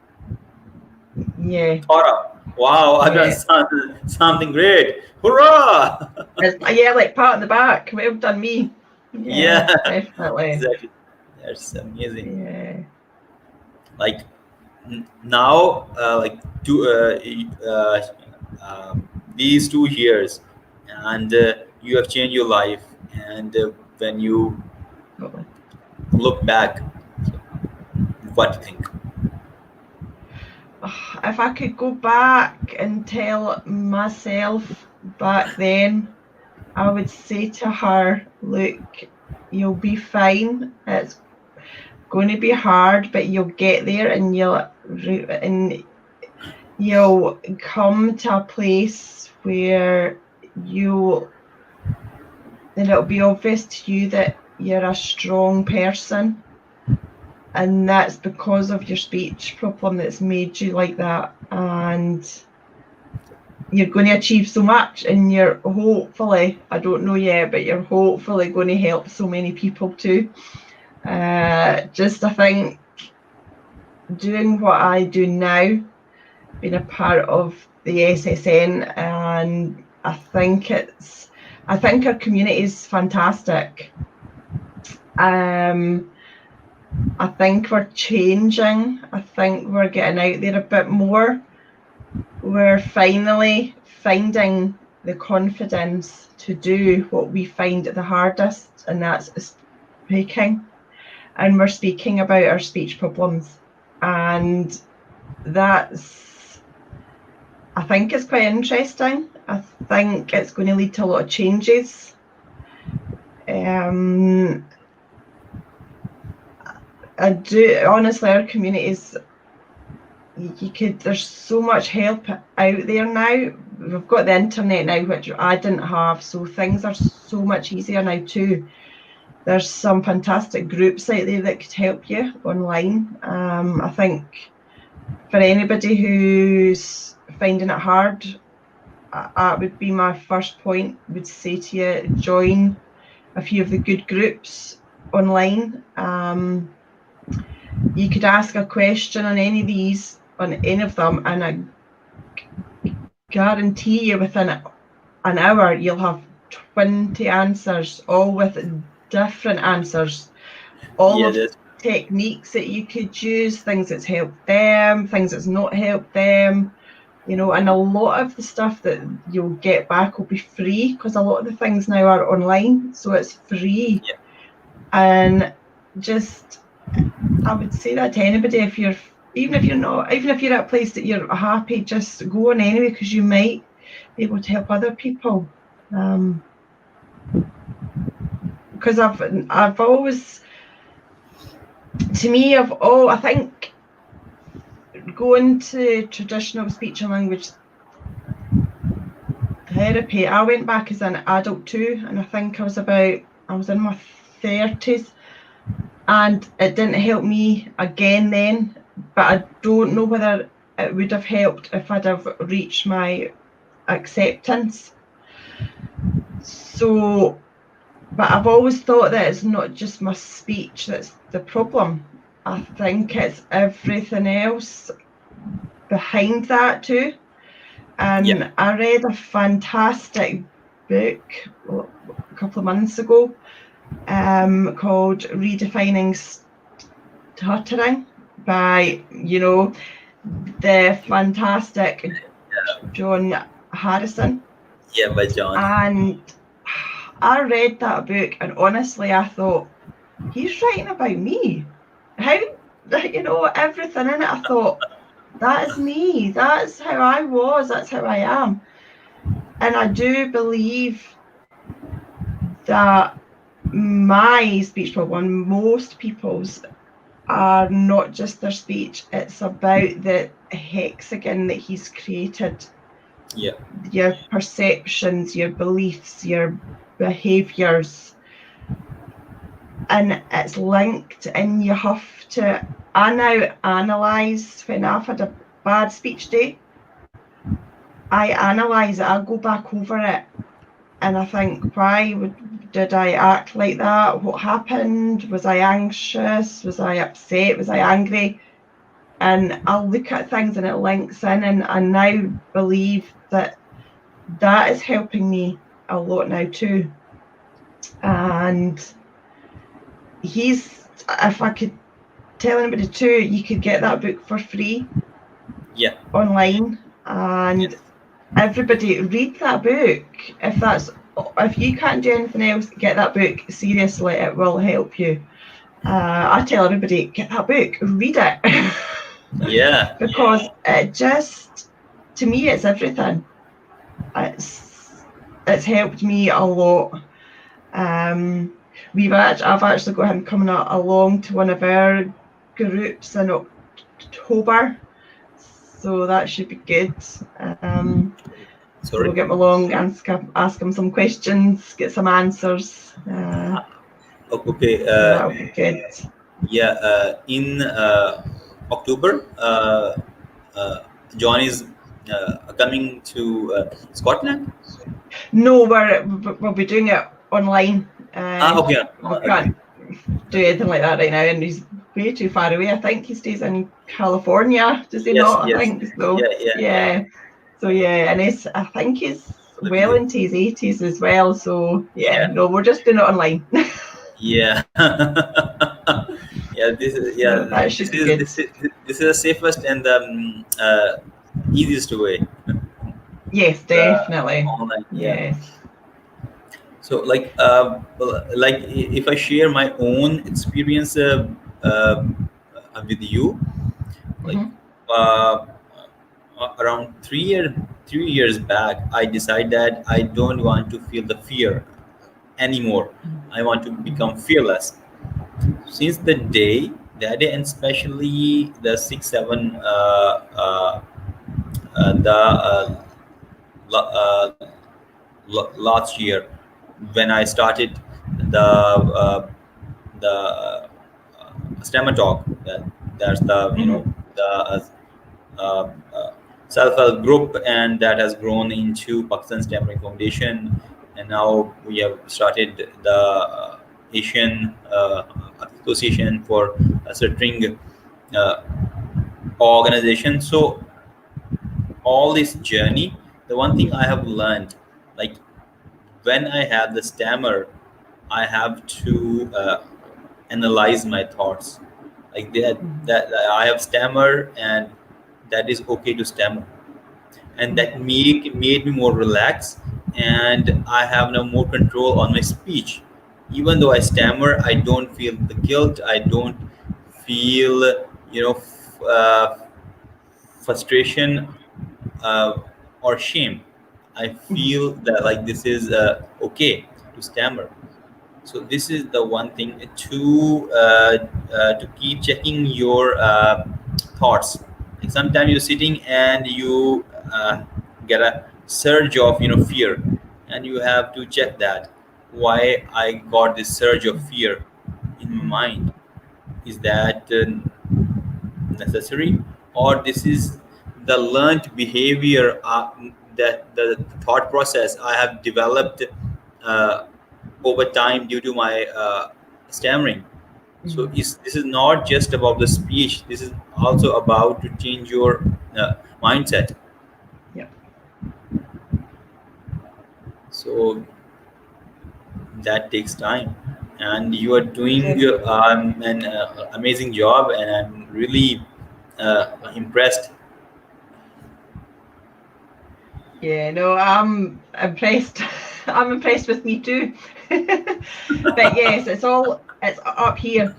Speaker 2: Yeah.
Speaker 1: thought of. Wow, I've done
Speaker 2: Yeah.
Speaker 1: something great. Hurrah!
Speaker 2: Yeah, like pat on the back. Well done, me. Yeah,
Speaker 1: Yeah,
Speaker 2: definitely.
Speaker 1: exactly. That's amazing.
Speaker 2: Yeah.
Speaker 1: Like now, like two these 2 years, and you have changed your life. And when you
Speaker 2: Totally.
Speaker 1: look back, what do you think?
Speaker 2: If I could go back and tell myself back then, I would say to her, look, you'll be fine. It's going to be hard, but you'll get there, and you'll come to a place where then it'll be obvious to you that you're a strong person, and that's because of your speech problem that's made you like that, and you're going to achieve so much, and you're hopefully, I don't know yet, but you're hopefully going to help so many people too. Just, I think, doing what I do now, being a part of the SSN, and I think our community is fantastic. I think we're changing. I think we're getting out there a bit more. We're finally finding the confidence to do what we find the hardest, and that's speaking. And we're speaking about our speech problems. And that's, I think it's quite interesting. I think it's going to lead to a lot of changes. I do, honestly, our communities, there's so much help out there now. We've got the internet now, which I didn't have, so things are so much easier now too. There's some fantastic groups out there that could help you online. I think for anybody who's finding it hard, that would be my first point, would say to you, join a few of the good groups online. You could ask a question on any of these, on any of them, and I guarantee you within an hour you'll have 20 answers, all with different answers, all
Speaker 1: Yeah,
Speaker 2: of
Speaker 1: that's
Speaker 2: techniques that you could use, things that's helped them, things that's not helped them, you know, and a lot of the stuff that you'll get back will be free, because a lot of the things now are online, so it's free.
Speaker 1: yeah,
Speaker 2: And just, I would say that to anybody, if you're, even if you're at a place that you're happy, just go on anyway, because you might be able to help other people. Because I've always, to me, I think going to traditional speech and language therapy, I went back as an adult too, and I think I was in my 30s, and it didn't help me again then, but I don't know whether it would have helped if I'd have reached my acceptance. So, but I've always thought that it's not just my speech that's the problem. I think it's everything else behind that too. And
Speaker 1: yeah,
Speaker 2: I read a fantastic book a couple of months ago called Redefining Stuttering by, the fantastic John Harrison.
Speaker 1: yeah, by John.
Speaker 2: And I read that book, and honestly, I thought, he's writing about me. How, everything in it, I thought, that is me. That's how I was. That's how I am. And I do believe that my speech problem, most people's, are not just their speech, it's about the hexagon that he's created.
Speaker 1: Yeah,
Speaker 2: Your perceptions, your beliefs, your behaviours, and it's linked, and you have to, I now analyse when I've had a bad speech day, I analyse it, I go back over it, and I think, why did I act like that? What happened? Was I anxious? Was I upset? Was I angry? And I'll look at things and it links in, and I now believe that is helping me a lot now too. And if I could tell anybody too, you could get that book for free
Speaker 1: yeah,
Speaker 2: online, and
Speaker 1: yes,
Speaker 2: everybody read that book. If you can't do anything else, get that book. Seriously, it will help you. I tell everybody, get that book, read it.
Speaker 1: yeah,
Speaker 2: Because it just, to me, it's everything. It's helped me a lot. I've actually got him coming along to one of our groups in October, so that should be good. So we'll
Speaker 1: sorry.
Speaker 2: get him along, ask him some questions, get some answers.
Speaker 1: Okay,
Speaker 2: So that'll be good.
Speaker 1: yeah, in October, uh, John is coming to Scotland.
Speaker 2: No, we'll be doing it online.
Speaker 1: Okay,
Speaker 2: We
Speaker 1: okay,
Speaker 2: can't do anything like that right now, and he's way too far away. I think he stays in California, does he
Speaker 1: yes,
Speaker 2: not? I
Speaker 1: yes,
Speaker 2: think so.
Speaker 1: yeah, yeah, yeah.
Speaker 2: Yeah. So yeah, and I think he's
Speaker 1: So that'd be
Speaker 2: well
Speaker 1: good.
Speaker 2: into his 80s as well. So yeah,
Speaker 1: Yeah,
Speaker 2: no, we're just doing it online.
Speaker 1: yeah, yeah. This is
Speaker 2: So
Speaker 1: yeah.
Speaker 2: that should be good.
Speaker 1: This is the safest and the easiest way.
Speaker 2: Yes,
Speaker 1: The
Speaker 2: definitely.
Speaker 1: online, yeah.
Speaker 2: Yes.
Speaker 1: So like if I share my own experience uh, with you, like
Speaker 2: Mm-hmm.
Speaker 1: uh, around 3 years back, I decided that I don't want to feel the fear anymore. I want to become fearless. Since that day, and especially the 6 7 the last year when I started the the stammer talk. That's the the uh, uh, self-help group, and that has grown into Pakistan Stammering Foundation, and now we have started the Asian Association for Stuttering uh, organization. So all this journey, the one thing I have learned, like when I have the stammer, I have to analyze my thoughts, like that I have stammer, and that is okay to stammer, and that made me more relaxed, and I have now more control on my speech. Even though I stammer, I don't feel the guilt. I don't feel, frustration uh, or shame. I feel that like this is okay to stammer. So this is the one thing to keep checking your thoughts. Like sometimes you're sitting and you get a surge of fear, and you have to check that why I got this surge of fear in my mind. Is that necessary, or this is the learned behavior, that the thought process I have developed uh, over time due to my stammering. So this is not just about the speech, this is also about to change your mindset.
Speaker 2: Yeah.
Speaker 1: So that takes time, and you are doing
Speaker 2: Yeah.
Speaker 1: an amazing job, and I'm really impressed.
Speaker 2: Yeah, no, I'm impressed. I'm impressed with me too. But yes, it's up here.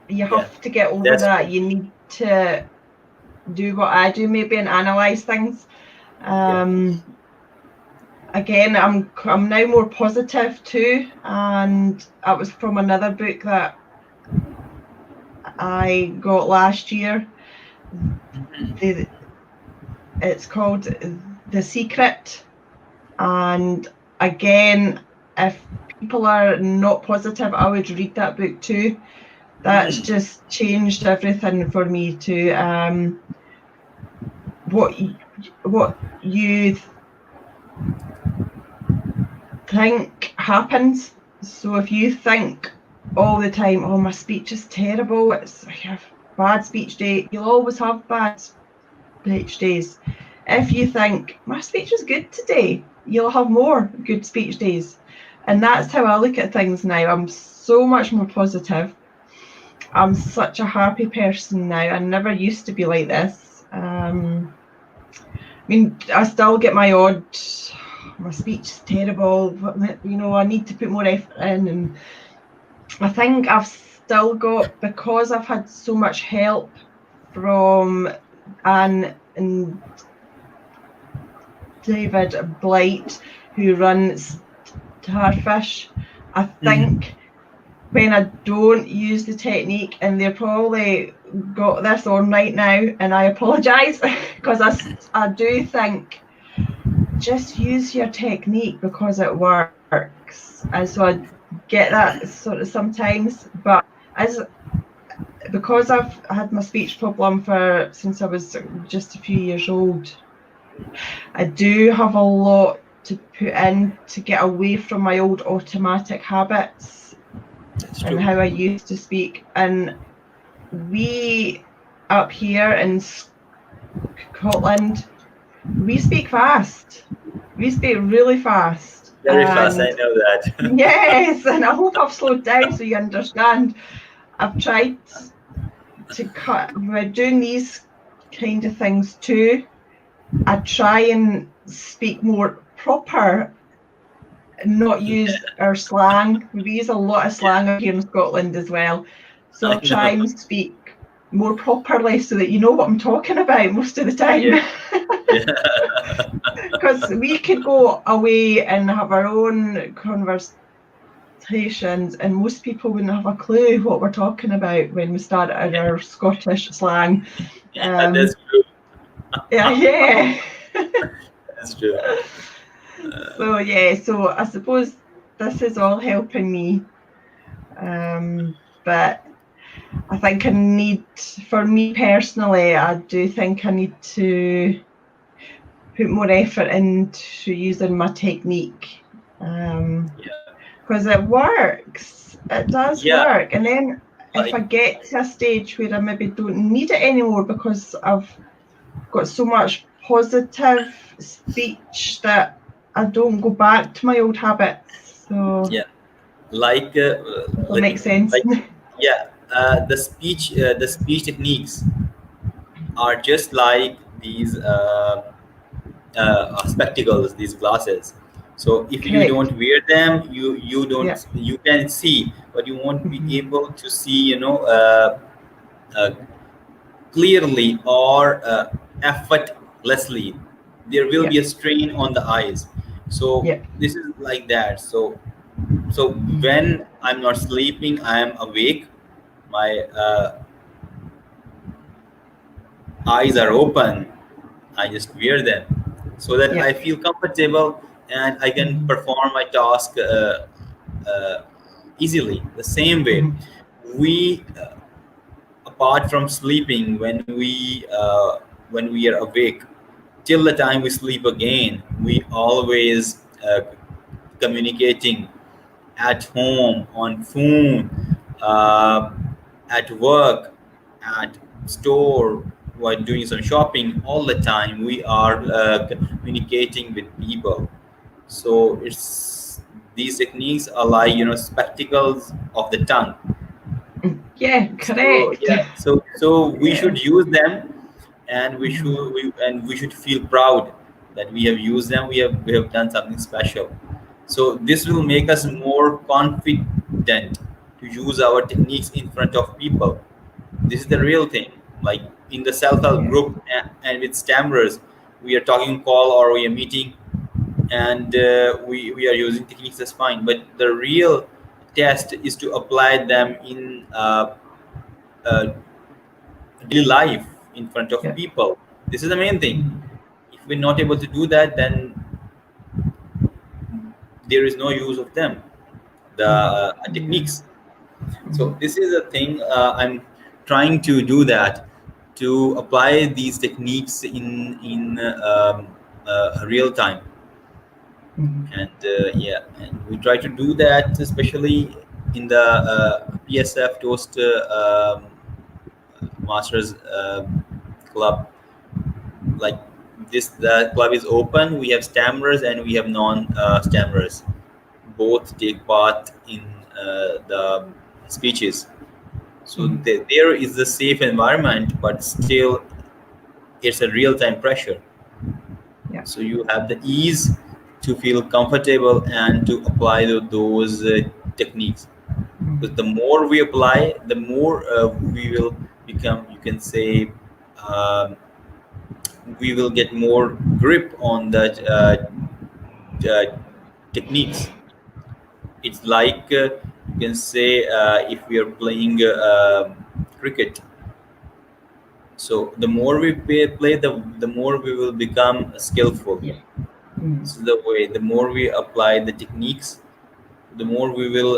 Speaker 2: You
Speaker 1: Yeah,
Speaker 2: have to get over
Speaker 1: that's
Speaker 2: that. You need to do what I do, maybe, and analyze things.
Speaker 1: okay.
Speaker 2: Again, I'm now more positive too, and that was from another book that I got last year. It's called The Secret, and again, if people are not positive, I would read that book too. That's just changed everything for me too. What you think happens. So if you think all the time, oh, my speech is terrible, I have bad speech day, you'll always have bad speech days. If you think my speech is good today, you'll have more good speech days. And that's how I look at things now. I'm so much more positive. I'm such a happy person now. I never used to be like this. I mean, I still get my speech is terrible, I need to put more effort in. And I think I've still got, because I've had so much help from Anne and David Blight, who runs Starfish. I think when I don't use the technique, and they're probably got this on right now, and I apologise, because I do think just use your technique because it works. And so I get that sort of sometimes, but because I've had my speech problem since I was just a few years old, I do have a lot to put in to get away from my old automatic habits and how I used to speak. And we up here in Scotland, we speak fast. We speak really fast.
Speaker 1: Very fast, I know that.
Speaker 2: Yes, and I hope I've slowed down so you understand. I've tried to cut, we're doing these kind of things too. I try and speak more proper, not use our slang. We use a lot of slang up here in Scotland as well. So
Speaker 1: I
Speaker 2: I'll try
Speaker 1: know.
Speaker 2: and speak more properly so that you know what I'm talking about most of the time.
Speaker 1: Yeah.
Speaker 2: Because we could go away and have our own conversations, and most people wouldn't have a clue what we're talking about when we start at our Scottish slang.
Speaker 1: Yeah, that's true.
Speaker 2: Yeah.
Speaker 1: That's true.
Speaker 2: So I suppose this is all helping me. but I think for me personally, I do think I need to put more effort into using my technique, because it works. It does
Speaker 1: Yeah,
Speaker 2: work. And then if I
Speaker 1: like
Speaker 2: get to a stage where I maybe don't need it anymore because I've got so much positive speech that I don't go back to my old habits. So
Speaker 1: yeah, like
Speaker 2: if that
Speaker 1: let me
Speaker 2: makes sense.
Speaker 1: like yeah, the speech techniques are just like these spectacles, these glasses. So if you
Speaker 2: Correct.
Speaker 1: don't wear them,
Speaker 2: Yeah.
Speaker 1: you can see, but you won't be
Speaker 2: Mhm.
Speaker 1: able to see, uh, clearly or effortlessly. There will
Speaker 2: Yeah.
Speaker 1: be a strain on the eyes. So
Speaker 2: Yeah.
Speaker 1: this is like that. So
Speaker 2: Mhm.
Speaker 1: when I'm not sleeping, I am awake. My eyes are open. I just wear them so that
Speaker 2: Yeah.
Speaker 1: I feel comfortable and I can
Speaker 2: Mhm.
Speaker 1: perform my task uh, easily. The same way,
Speaker 2: Mhm.
Speaker 1: we apart from sleeping, when we are awake, till the time we sleep again, we always communicating at home, on phone, uh, at work, at store, while doing some shopping. All the time we are communicating with people. So it's these techniques are like, spectacles of the tongue.
Speaker 2: Yeah,
Speaker 1: So
Speaker 2: correct.
Speaker 1: yeah, so we
Speaker 2: Yeah.
Speaker 1: should use them, and
Speaker 2: Mhm.
Speaker 1: we should feel proud that we have used them. We have done something special. So this will make us more confident to use our techniques in front of people. This is the
Speaker 2: Yeah.
Speaker 1: real thing. Like in the self-help
Speaker 2: Yeah.
Speaker 1: group, and with stammerers, we are talking call or we are meeting, and we are using techniques. That's fine, but the real test is to apply them in uh, daily life in front of
Speaker 2: Yeah.
Speaker 1: people. This is the main thing.
Speaker 2: Mhm.
Speaker 1: If we're not able to do that, then there is no use of them, the
Speaker 2: Mhm. Yeah.
Speaker 1: techniques. So
Speaker 2: Mhm.
Speaker 1: this is a thing, I'm trying to do that, to apply these techniques in real time.
Speaker 2: Mhm.
Speaker 1: And yeah, and we try to do that, especially in the PSF Toast Masters Club. Like this, the club is open. We have stammerers and we have non-stammerers. Both take part in the speeches. So
Speaker 2: Mhm.
Speaker 1: there is a safe environment, but still it's a real-time pressure.
Speaker 2: Yeah.
Speaker 1: So you have the ease to feel comfortable and to apply those techniques. Because
Speaker 2: Mhm.
Speaker 1: the more we apply, the more we will become, you can say, um, we will get more grip on the uh, techniques. It's like, you can say, if we are playing cricket. So the more we play, the more we will become skillful.
Speaker 2: Yeah. Mhm.
Speaker 1: This is the way. The more we apply the techniques, the more we will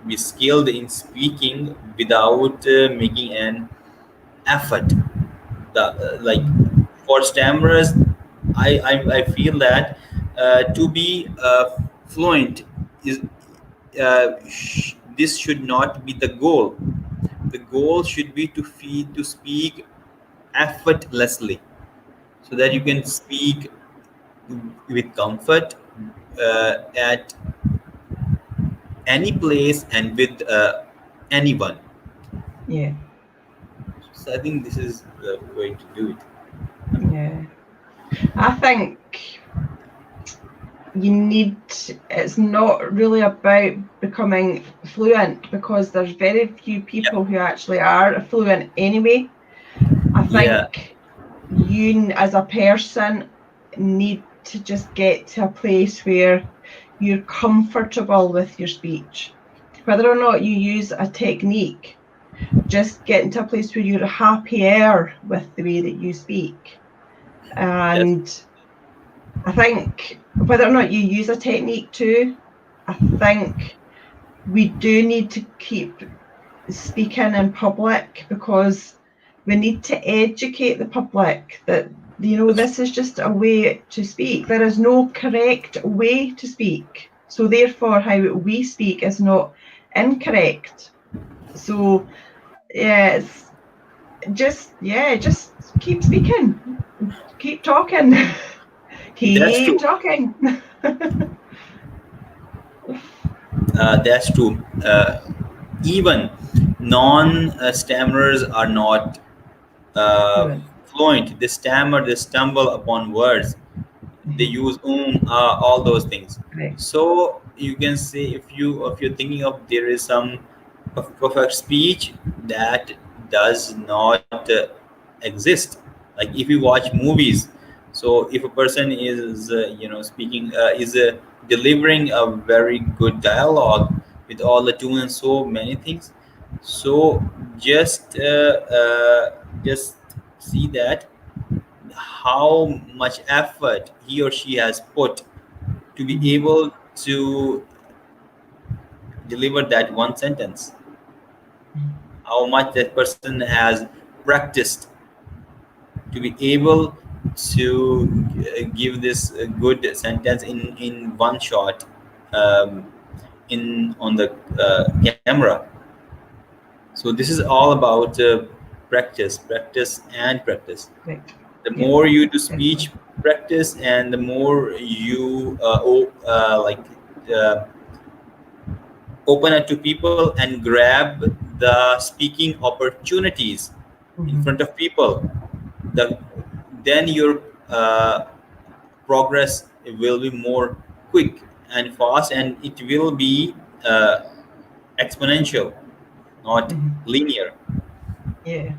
Speaker 1: be skilled in speaking without making an effort. Like
Speaker 2: Mhm.
Speaker 1: for stammerers, I feel that to be fluent is this should not be the goal. The goal should be to speak effortlessly, so that you can speak with comfort at any place and with anyone.
Speaker 2: Yeah.
Speaker 1: So I think this is the way to do it.
Speaker 2: Yeah. I think it's not really about becoming fluent, because there's very few
Speaker 1: Yeah,
Speaker 2: people who actually are fluent anyway. I
Speaker 1: yeah,
Speaker 2: think you as a person need to just get to a place where you're comfortable with your speech. Whether or not you use a technique, just get into a place where you're happier with the way that you speak.
Speaker 1: that's
Speaker 2: And I think whether or not you use a technique too, I think we do need to keep speaking in public, because we need to educate the public that, you know, this is just a way to speak. There is no correct way to speak. So therefore, how we speak is not incorrect. So yeah, it's just keep speaking, keep talking,
Speaker 1: That's
Speaker 2: keep
Speaker 1: true.
Speaker 2: talking.
Speaker 1: That's true. Even non-stammerers are not uh,
Speaker 2: Fluent.
Speaker 1: fluent. They stammer, they stumble upon words. They
Speaker 2: Mhm.
Speaker 1: use all those things.
Speaker 2: Right.
Speaker 1: So you can say, if you're thinking of, there is some perfect speech that does not exist. Like if you watch movies, so if a person is speaking is delivering a very good dialogue with all the tune and so many things, so just see that how much effort he or she has put to be
Speaker 2: Mhm.
Speaker 1: able to deliver that one sentence, how much that person has practiced to be able to give this good sentence in one shot, um, in on the camera. So this is all about practice and practice.
Speaker 2: Right.
Speaker 1: The
Speaker 2: Yeah,
Speaker 1: more you do
Speaker 2: definitely.
Speaker 1: speech practice, and the more you uh, open it to people and grab the speaking opportunities in
Speaker 2: Mhm.
Speaker 1: front of people, the then your progress will be more quick and fast, and it will be exponential, not
Speaker 2: Mhm.
Speaker 1: linear.
Speaker 2: Yeah,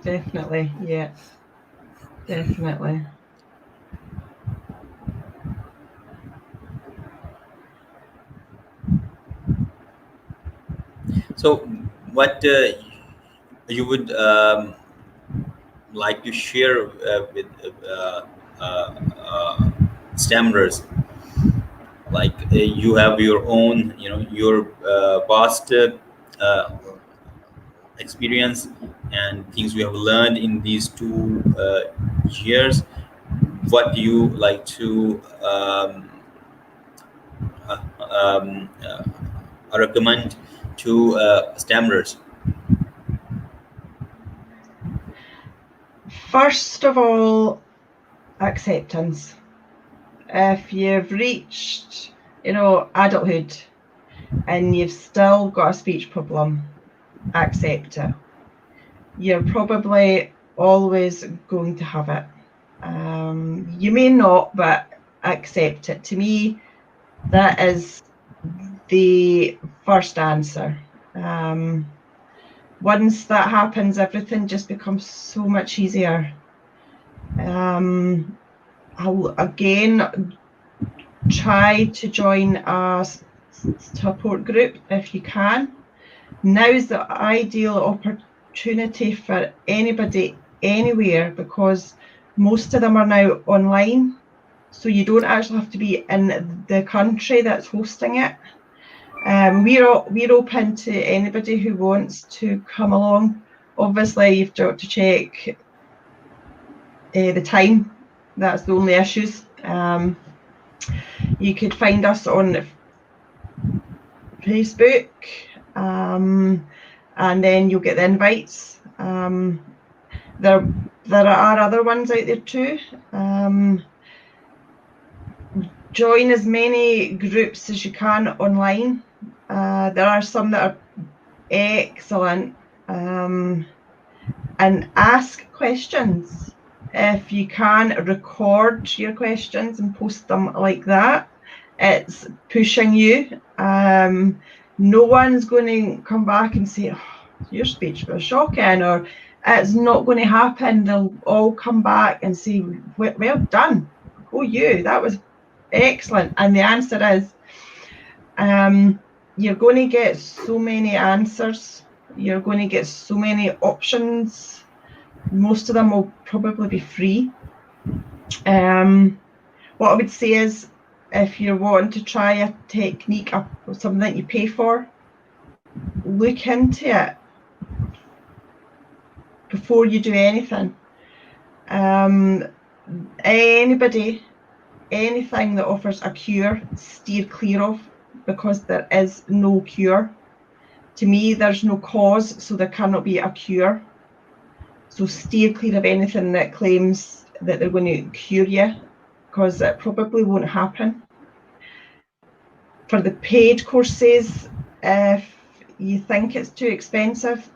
Speaker 2: definitely. Yeah, definitely.
Speaker 1: So what you would like to share with uh, stammerers, like you have your own, your past experience and things you have learned in these 2 years. What do you like to uh, um, uh, recommend to stammerers?
Speaker 2: First of all, acceptance. If you've reached, you know, adulthood and you've still got a speech problem, accept it. You're probably always going to have it. You may not, but accept it. To me, that is the first answer. Once that happens, everything just becomes so much easier. I'll again try to join a support group if you can. Now is the ideal opportunity for anybody anywhere, because most of them are now online. So you don't actually have to be in the country that's hosting it. We're open to anybody who wants to come along. Obviously, you've got to check the time. That's the only issues. You could find us on Facebook, and then you'll get the invites. There are other ones out there too. Join as many groups as you can online. There are some that are excellent, and ask questions. If you can, record your questions and post them like that. It's pushing you. No one's going to come back and say, oh, your speech was shocking, or it's not going to happen. They'll all come back and say, well done. Go you, that was excellent. And the answer is, you're going to get so many answers. You're going to get so many options. Most of them will probably be free. What I would say is, if you're wanting to try a technique or something that you pay for, look into it. before you do anything. Anything that offers a cure, steer clear of, because there is no cure. To me, there's no cause, so there cannot be a cure. So steer clear of anything that claims that they're going to cure you, because it probably won't happen. For the paid courses, if you think it's too expensive,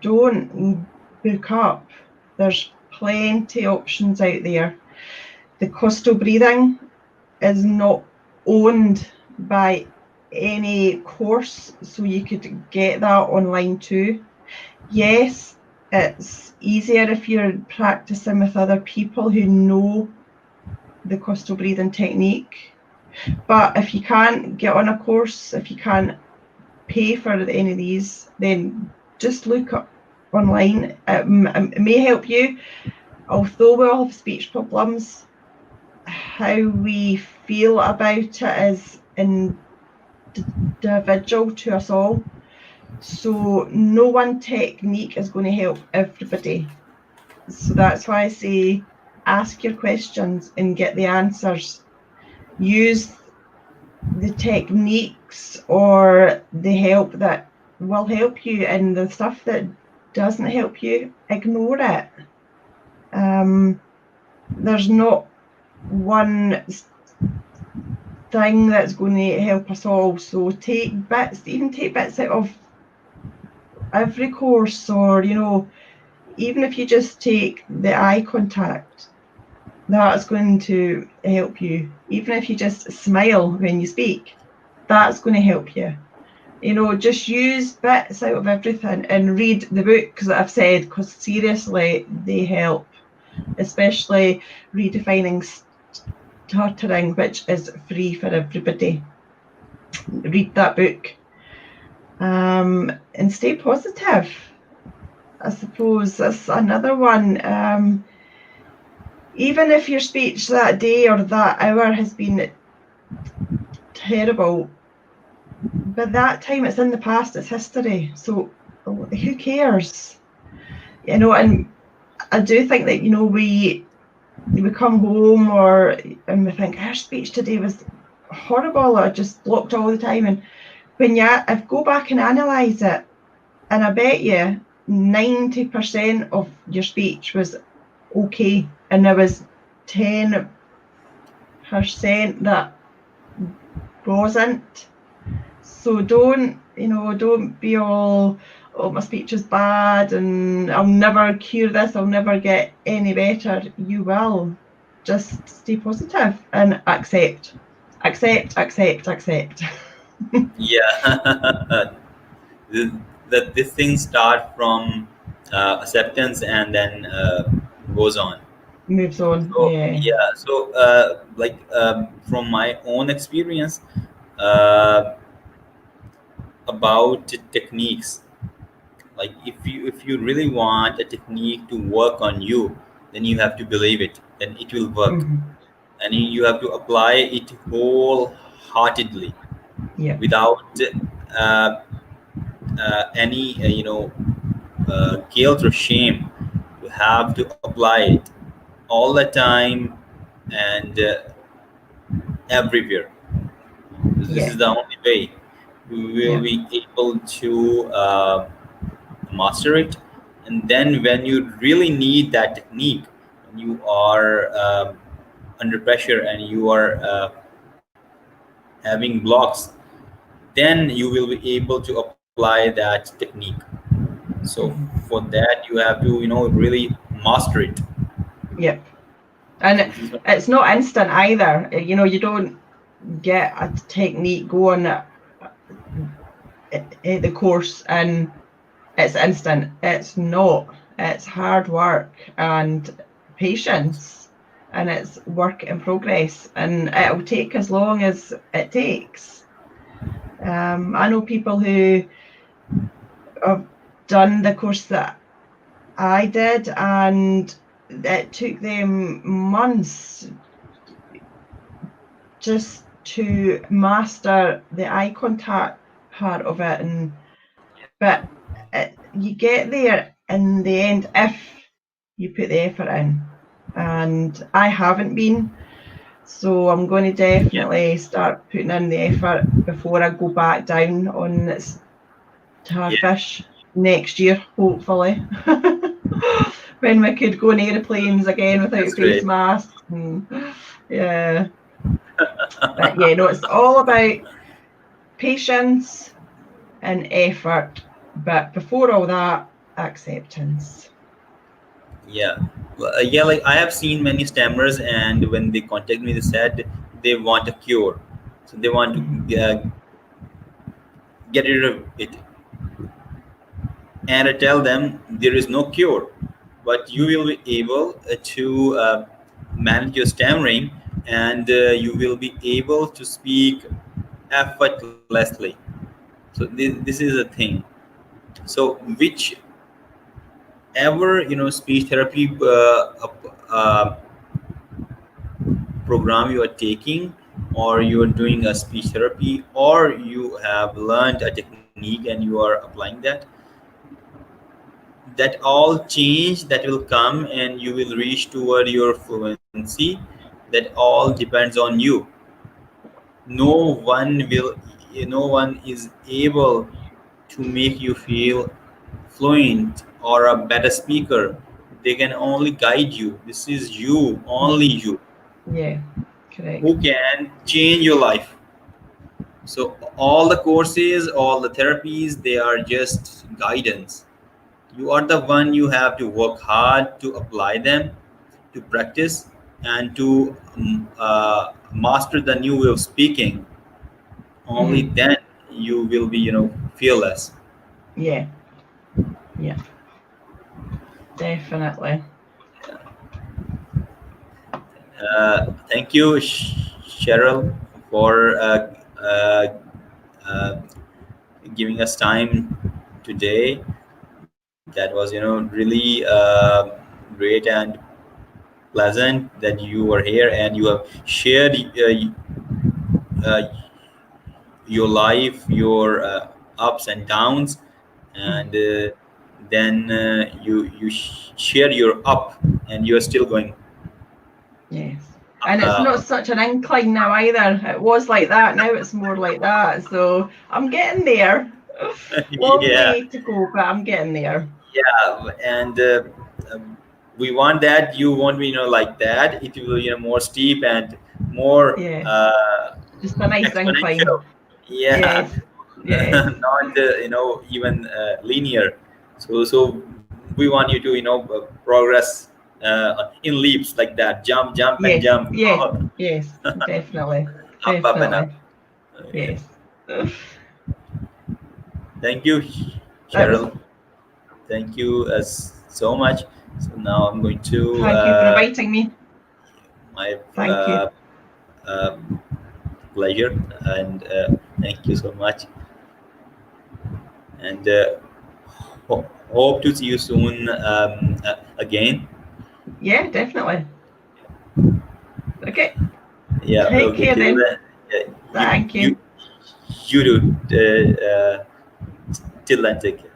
Speaker 2: don't book up. There's plenty of options out there. The coastal breathing is not owned by any course, so you could get that online too. Yes, it's easier if you're practicing with other people who know the coastal breathing technique. But if you can't get on a course, if you can't pay for any of these, then just look up online. It may help you. Although we all have speech problems, how we feel about it is individual to us all. So no one technique is going to help everybody. So that's why I say ask your questions and get the answers. Use the techniques or the help that will help you, and the stuff that doesn't help you, ignore it. There's not one thing that's going to help us all. So take bits out of every course, or even if you just take the eye contact, that's going to help you. Even if you just smile when you speak, that's going to help you. Just use bits out of everything and read the books that I've said, because seriously, they help. Especially Redefining Stuttering, which is free for everybody. Read that book. And stay positive. I suppose that's another one. Even if your speech that day or that hour has been terrible, by that time it's in the past, it's history. So who cares? And I do think that we come home and we think our speech today was horrible. I just blocked all the time. And when you go back and analyse it, and I bet you 90% of your speech was okay, and there was 10% that wasn't. So don't be all, oh, my speech is bad and I'll never cure this, I'll never get any better. You will. Just stay positive and accept.
Speaker 1: Yeah. This thing start from acceptance and then goes on.
Speaker 2: Moves on.
Speaker 1: So
Speaker 2: Yeah.
Speaker 1: yeah, so from my own experience, uh, about techniques, like if you really want a technique to work on you, then you have to believe it, then it will work.
Speaker 2: Mm-hmm.
Speaker 1: And you have to apply it wholeheartedly,
Speaker 2: Yeah.
Speaker 1: without any guilt or shame. You have to apply it all the time, and everywhere. This
Speaker 2: Yeah.
Speaker 1: is the only way we will
Speaker 2: Yeah.
Speaker 1: be able to master it. And then when you really need that technique, when you are under pressure and you are having blocks, then you will be able to apply that technique. So
Speaker 2: Mm-hmm.
Speaker 1: for that you have to really master it.
Speaker 2: Yep. And
Speaker 1: This is
Speaker 2: it's not instant either. You don't get a technique going at the course and it's instant. It's not. It's hard work and patience, and it's work in progress, and it'll take as long as it takes. I know people who have done the course that I did, and it took them months just to master the eye contact part of it. But you get there in the end if you put the effort in. And I haven't been, so I'm going to definitely start putting in the effort before I go back down on
Speaker 1: Yeah,
Speaker 2: Starfish next year, hopefully. When we could go on aeroplanes again without
Speaker 1: that's
Speaker 2: face
Speaker 1: great.
Speaker 2: masks. And, yeah. But yeah, no, it's all about patience and effort. But before all that, acceptance.
Speaker 1: Yeah, well, yeah. Like I have seen many stammers, and when they contact me, they said they want a cure, so they want to get rid of it. And I tell them there is no cure, but you will be able to manage your stammering, and you will be able to speak effortlessly. So this is a thing. So whichever speech therapy program you are taking, or you are doing a speech therapy, or you have learned a technique and you are applying that, that all change that will come and you will reach toward your fluency, that all depends on you. No one will, no one is able to make you feel fluent or a better speaker. They can only guide you. This is you, only you,
Speaker 2: Yeah,
Speaker 1: who
Speaker 2: correct.
Speaker 1: can change your life. So all the courses, all the therapies, they are just guidance. You are the one, you have to work hard to apply them, to practice, and to master the new way of speaking. Only
Speaker 2: Mm-hmm.
Speaker 1: then you will be fearless.
Speaker 2: Yeah, yeah, definitely.
Speaker 1: Thank you, Cheryl, for uh, giving us time today. That was really great and pleasant that you were here and you have shared your life, your ups and downs,
Speaker 2: Mm.
Speaker 1: and then you share your up, and you are still going.
Speaker 2: Yes. And it's not
Speaker 1: Uh,
Speaker 2: such an incline now either. It was like that. Now it's more like that. So I'm getting there. Long
Speaker 1: yeah,
Speaker 2: way to go, but I'm getting there.
Speaker 1: yeah, and um, we want that. You won't be like that. It will more steep and more
Speaker 2: Yeah. Just a nice incline.
Speaker 1: exponential. Yeah,
Speaker 2: Yes. Yes.
Speaker 1: not even linear. So we want you to progress in leaps like that, jump and
Speaker 2: Yes.
Speaker 1: jump.
Speaker 2: Yes. Yes. Definitely.
Speaker 1: Up and up.
Speaker 2: Definitely.
Speaker 1: Yeah.
Speaker 2: Yes.
Speaker 1: Thank you,
Speaker 2: That was.
Speaker 1: Cheryl. Thank you so much. So now I'm going to
Speaker 2: Thank you for inviting me.
Speaker 1: my
Speaker 2: Thank you.
Speaker 1: uh, pleasure, and thank you so much, and hope to see you soon again.
Speaker 2: Yeah, definitely. Okay.
Speaker 1: Yeah.
Speaker 2: Take
Speaker 1: Okay.
Speaker 2: care
Speaker 1: Till
Speaker 2: then.
Speaker 1: then, you
Speaker 2: Thank
Speaker 1: you
Speaker 2: you.
Speaker 1: you do. Till then, take care.